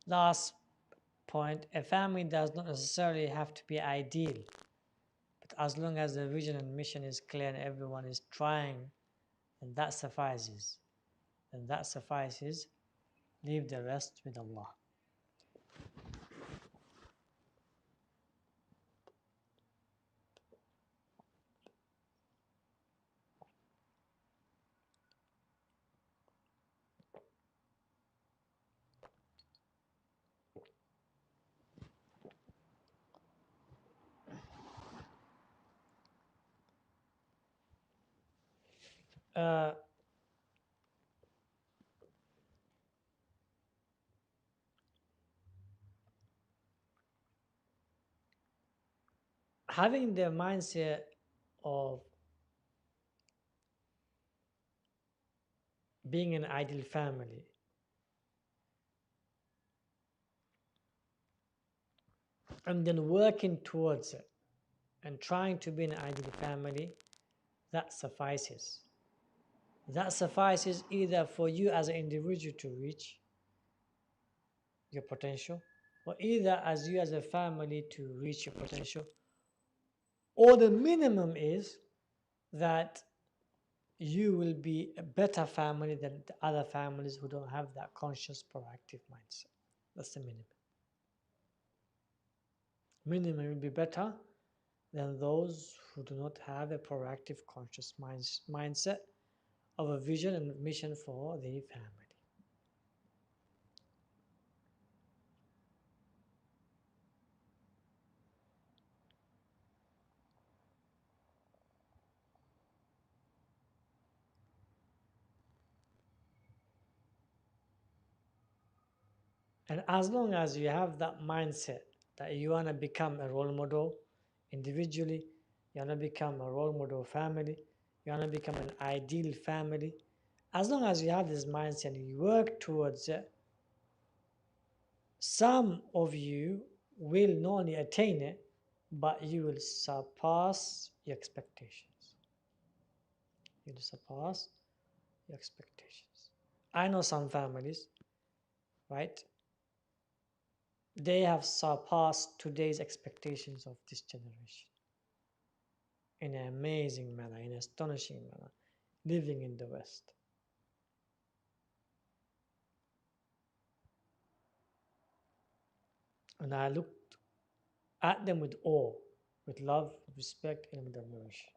Last point, a family does not necessarily have to be ideal, but as long as the vision and mission is clear and everyone is trying, then that suffices. Then that suffices. Leave the rest with Allah. Having the mindset of being an ideal family and then working towards it and trying to be an ideal family, that suffices. That suffices either for you as an individual to reach your potential, or either as you as a family to reach your potential, or the minimum is that you will be a better family than the other families who don't have that conscious, proactive mindset. That's the minimum. Minimum will be better than those who do not have a proactive, conscious mindset of a vision and mission for the family. And as long as you have that mindset that you want to become a role model individually, you want to become a role model family, you want to become an ideal family, as long as you have this mindset and you work towards it, some of you will not only attain it, but you will surpass your expectations. You will surpass your expectations. I know some families, right? They have surpassed today's expectations of this generation. in an amazing manner, in an astonishing manner, living in the West. And I looked at them with awe, with love, with respect, and with admiration.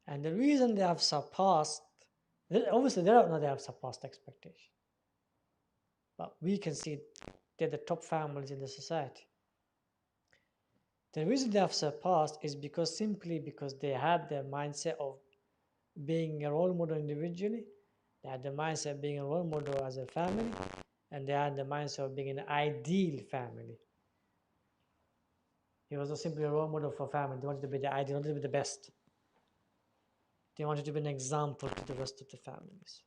And the reason they have surpassed, obviously they don't know they have surpassed expectation, but we can see they're the top families in the society. The reason they have surpassed is because simply because they had the mindset of being a role model individually, they had the mindset of being a role model as a family, and they had the mindset of being an ideal family. He was not simply a role model for family. They wanted to be the ideal, they wanted to be the best. They wanted to be an example to the rest of the families.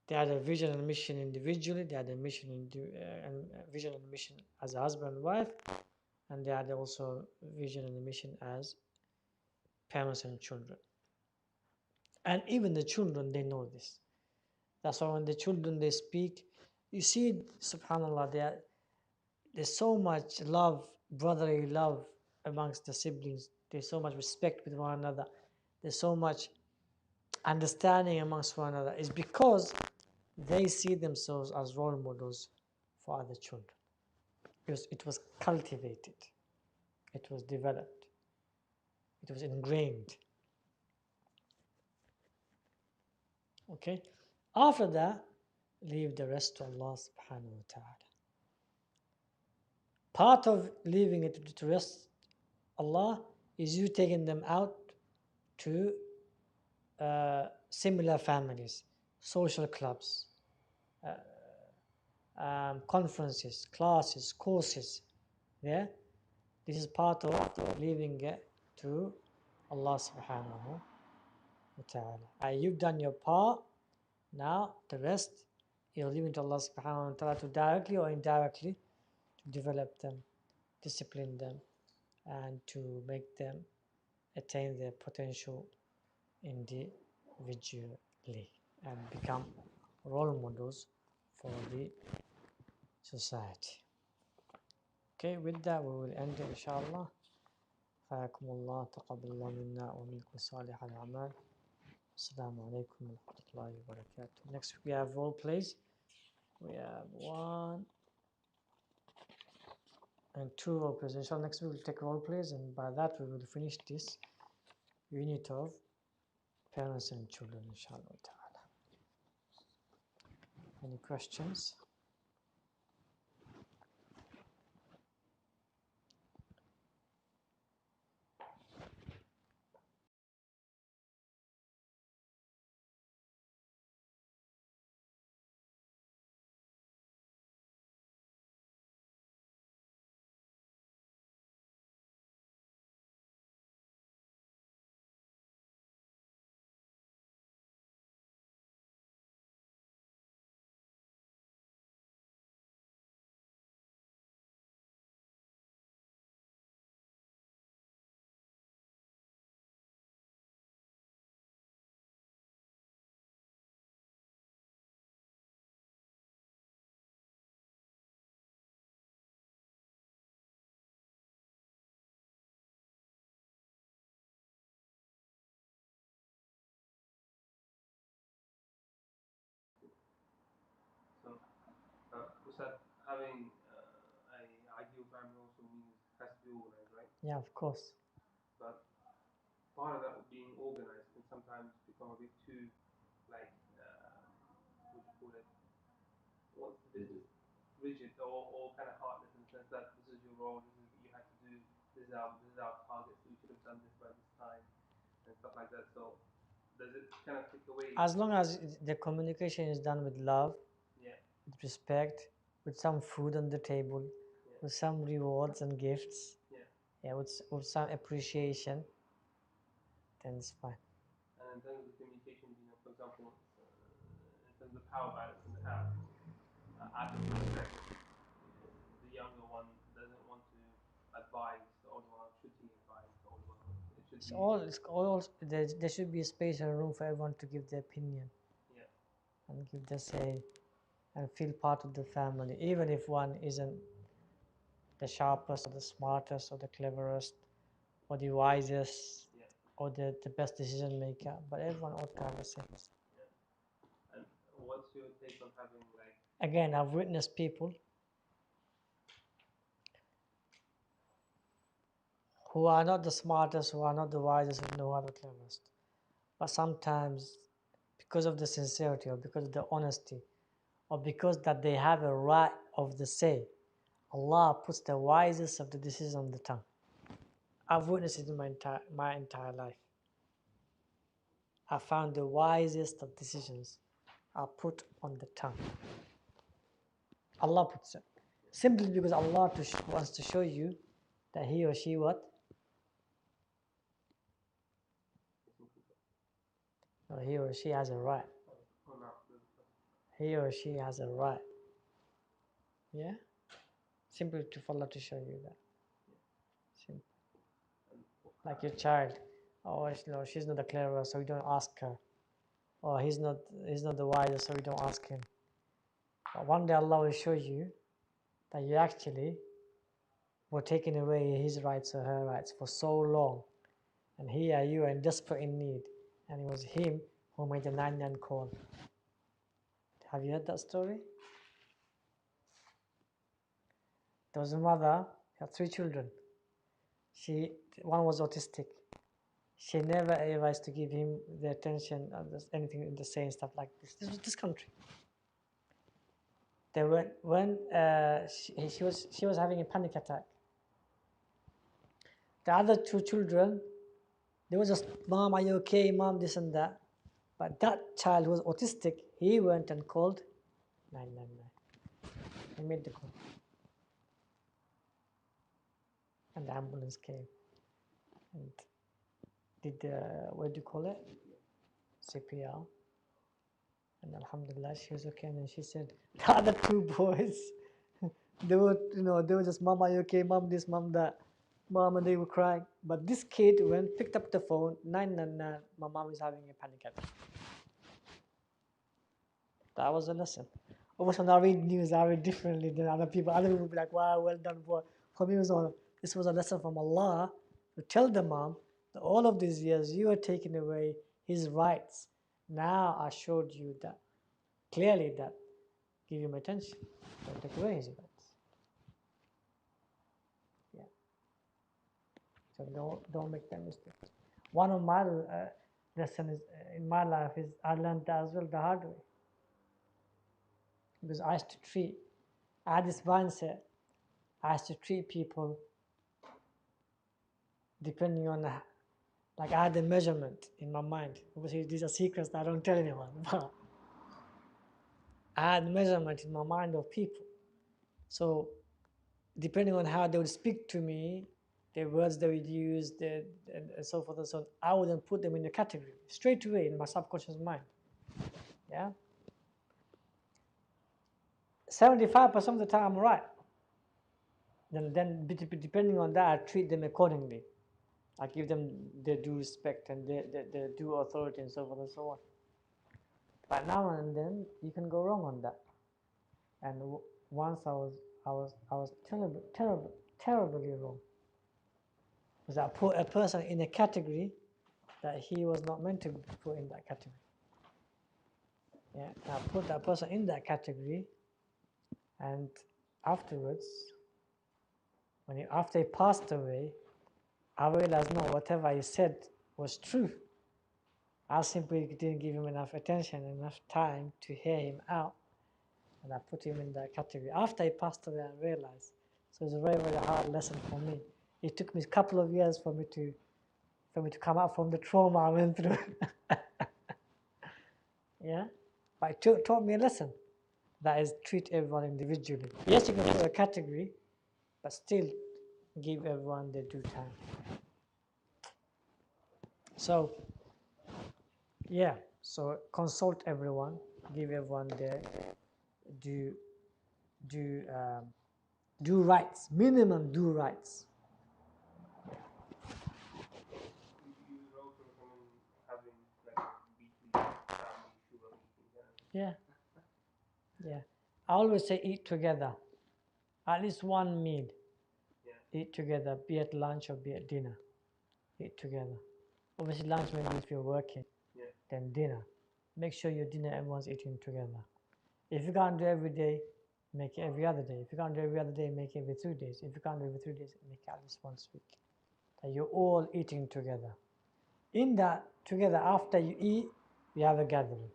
They had a vision and mission individually. They had a mission and vision and mission as a husband and wife, and they had also vision and mission as parents and children. And even the children, they know this. That's why when the children they speak, you see, subhanallah, there's so much love, brotherly love amongst the siblings. There's so much respect with one another. There's so much understanding amongst one another. It's because they see themselves as role models for other children. Because it was cultivated, it was developed, it was ingrained. Okay? After that, leave the rest to Allah subhanahu wa ta'ala. Part of leaving it to rest Allah is you taking them out to similar families, social clubs, conferences, classes, courses. Yeah, this is part of leaving it to Allah subhanahu wa ta'ala. You've done your part. Now the rest you're leaving to Allah subhanahu wa ta'ala to directly or indirectly to develop them, discipline them, and to make them attain their potential individually and become role models for the society. Okay, with that we will end it inshallah. حياكم الله تقبل الله منا ومنكم صالح الأعمال. السلام عليكم ورحمة الله وبركاته. Next week we have role plays. We have 1 and 2 role plays. Inshallah next week we'll take role plays, and by that we will finish this unit of parents and children inshallah ta'ala. Any questions? Ustad, having an ideal family also means has to be organized, right? Yeah, of course. But part of that being organized can sometimes become a bit too, like, what do you call it? What's a bit rigid or kind of heartless in the sense that this is your role, this is what you had to do, this is our target, so we should have done this by this time and stuff like that. So does it kind of take away? As long as the communication is done with love, Yeah. with respect, with some food on the table, Yeah. with some rewards and gifts, Yeah. with some appreciation, then it's fine. And in terms of the communication, for example, in terms of power balance in the house, out of respect, the younger one doesn't want to advise the older one, should he advise the older one? It's all there should be a space and room for everyone to give their opinion. Yeah. And give their say and feel part of the family, even if one isn't the sharpest or the smartest or the cleverest or the wisest, Yeah. or the best decision maker, but everyone ought to have a say. Yeah. And what's your take on having like? Again, I've witnessed people who are not the smartest, who are not the wisest, and who are the cleverest. But sometimes, because of the sincerity, or because of the honesty, or because that they have a right of the say, Allah puts the wisest of the decisions on the tongue. I've witnessed it in my entire life. I found the wisest of decisions are put on the tongue. Allah puts it. Simply because Allah wants to show you that he or she what? No, he or she has a right. He or she has a right. Yeah? Simply for Allah to show you that. Simple. Like your child. Oh, no, she's not the cleverest, so we don't ask her. Or he's not the wisest, so we don't ask him. But one day Allah will show you that you actually were taking away his rights or her rights for so long. And here you are in desperate in need. And it was him who made the 999 call. Have you heard that story? There was a mother, had 3 children. One was autistic. She never advised to give him the attention or anything in the same stuff like this. This was this country. When she was having a panic attack. The other 2 children, they were just, Mom, are you okay? Mom, this and that. But that child who was autistic, he went and called 999. He made the call. And the ambulance came and did the, what do you call it? CPR. And alhamdulillah, she was okay. And then she said, the other 2 boys, they were just, Mom, are you okay? Mom, this, Mom, that. Mom, and they were crying. But this kid went, picked up the phone, 999, my mom is having a panic attack. That was a lesson. Obviously, when I read news, I read differently than other people. Other people will be like, wow, well done, boy. For me, this was a lesson from Allah to tell the mom that all of these years you are taking away his rights. Now I showed you that clearly that give him attention. Don't take away his rights. Yeah. So don't make that mistake. One of my lessons in my life is I learned that as well the hard way. Because I had this mindset, I used to treat people depending on, like I had a measurement in my mind. Obviously, these are secrets that I don't tell anyone, but I had measurement in my mind of people. So, depending on how they would speak to me, the words they would use, and so forth and so on, I wouldn't put them in a category straight away in my subconscious mind. Yeah? 75% of the time I'm right. Then depending on that, I treat them accordingly. I give them their due respect and their due authority and so forth and so on. But now and then you can go wrong on that. And once I was terribly wrong. Because I put a person in a category that he was not meant to be put in that category. Yeah, I put that person in that category, and afterwards, after he passed away, I realized no, whatever he said was true. I simply didn't give him enough attention, enough time to hear him out, and I put him in that category. After he passed away, I realized. So it was a very, very hard lesson for me. It took me a couple of years for me to come out from the trauma I went through. Yeah, but it taught me a lesson. That is, treat everyone individually. Yes, you can put a category, but still give everyone their due time. So, yeah, so consult everyone, give everyone their due rights, minimum due rights. Yeah. Yeah. I always say eat together. At least one meal. Yeah. Eat together, be at lunch or be at dinner. Eat together. Obviously, lunch maybe if you're working. Yeah. Then dinner. Make sure your dinner everyone's eating together. If you can't do every day, make it every other day. If you can't do every other day, make it every 3 days. If you can't do every 3 days, make it at least once a week. That you're all eating together. In that together, after you eat, we have a gathering.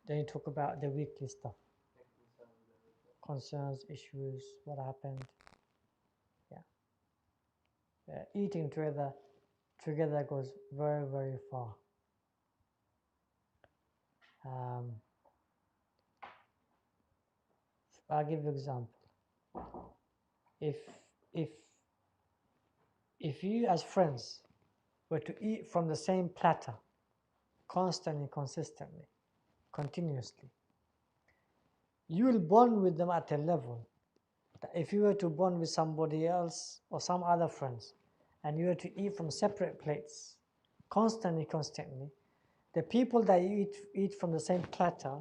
Then you talk about the weekly stuff. Concerns, issues, what happened. Yeah. Eating together goes very, very far. I'll give you an example. If if if you as friends were to eat from the same platter constantly, consistently, continuously, you will bond with them at a level that if you were to bond with somebody else or some other friends and you were to eat from separate plates constantly, the people that you eat from the same platter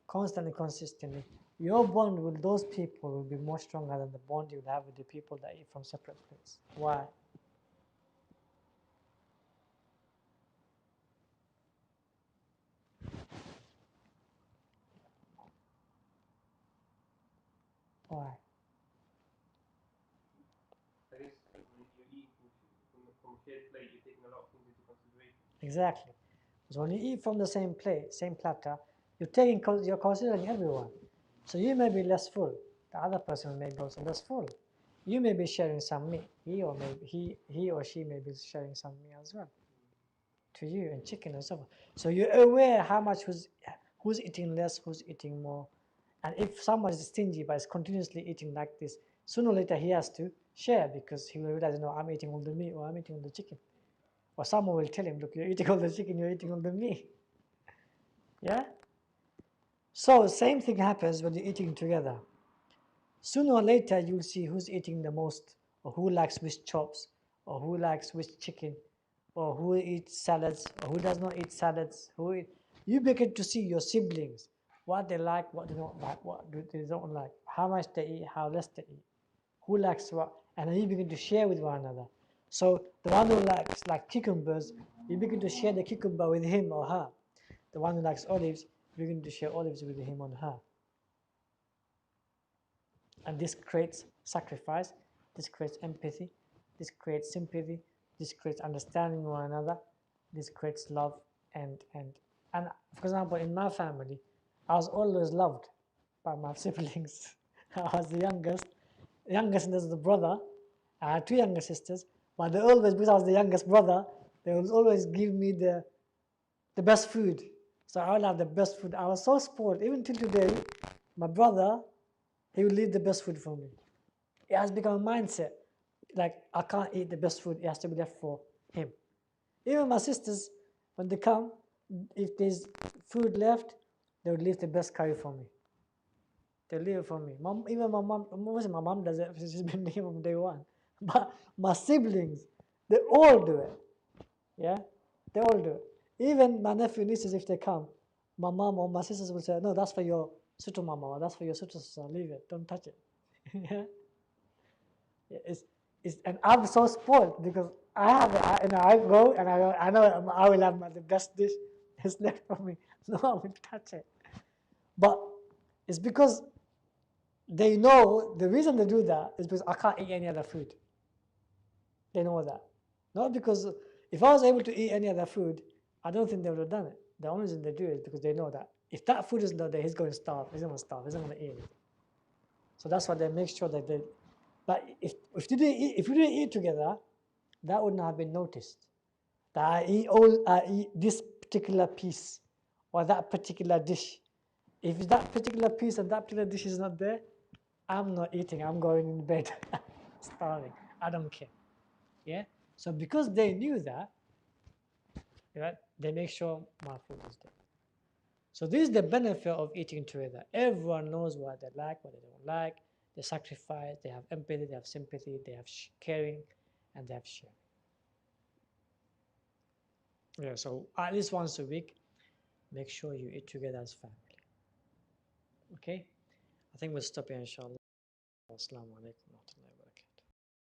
constantly, consistently, your bond with those people will be more stronger than the bond you'll have with the people that eat from separate plates. Why? Why? I guess when you eat from a shared plate, you're taking a lot of things into consideration. Exactly. Because when you eat from the same plate, same platter, you're considering everyone. So you may be less full. The other person may be also less full. You may be sharing some meat. He or she may be sharing some meat as well. To you and chicken and so on. So you're aware how much who's eating less, who's eating more. And if someone is stingy but is continuously eating like this, sooner or later he has to share because he will realize, no, I'm eating all the meat or I'm eating all the chicken. Or someone will tell him, look, you're eating all the chicken, you're eating all the meat. Yeah? So same thing happens when you're eating together. Sooner or later you'll see who's eating the most, or who likes which chops, or who likes which chicken, or who eats salads, or who does not eat salads. You begin to see your siblings, what they like, what they don't like, what they don't like, how much they eat, how less they eat, who likes what, and then you begin to share with one another. So the one who likes like cucumbers, you begin to share the cucumber with him or her. The one who likes olives, you begin to share olives with him or her. And this creates sacrifice, this creates empathy, this creates sympathy, this creates understanding one another, this creates love. And for example, in my family, I was always loved by my siblings. I was the youngest. The youngest is the brother. I had two younger sisters, but they always, because I was the youngest brother, they would always give me the best food. So I would have the best food. I was so spoiled. Even till today, my brother, he will leave the best food for me. It has become a mindset. Like, I can't eat the best food. It has to be left for him. Even my sisters, when they come, if there's food left, they would leave the best curry for me. They leave it for me. Even my mom, mostly my mom does it. She's been here from day one. But my siblings, they all do it. Yeah? They all do it. Even my nephew and nieces, if they come, my mom or my sisters will say, no, that's for your sutu mama, or that's for your sutu sister. Leave it. Don't touch it. Yeah? And I'm so spoiled because I go and I know I will have the best dish is left for me. No one will touch it. But it's because they know the reason they do that is because I can't eat any other food. They know that. Not because if I was able to eat any other food, I don't think they would have done it. The only reason they do it is because they know that if that food is not there, he's going to starve. He's going to starve. He's not going to eat it. So that's why they make sure that they. But if we didn't eat together, that would not have been noticed. That I eat this particular piece or that particular dish. If that particular piece and that particular dish is not there, I'm not eating. I'm going in bed, starving. I don't care. Yeah. So because they knew that, right, they make sure my food is there. So this is the benefit of eating together. Everyone knows what they like, what they don't like. They sacrifice. They have empathy. They have sympathy. They have caring, and they have sharing. Yeah. So at least once a week, make sure you eat together as family. Okay, I think we'll stop here inshallah. Assalamu alaikum wa rahmatullahi wa barakatuh.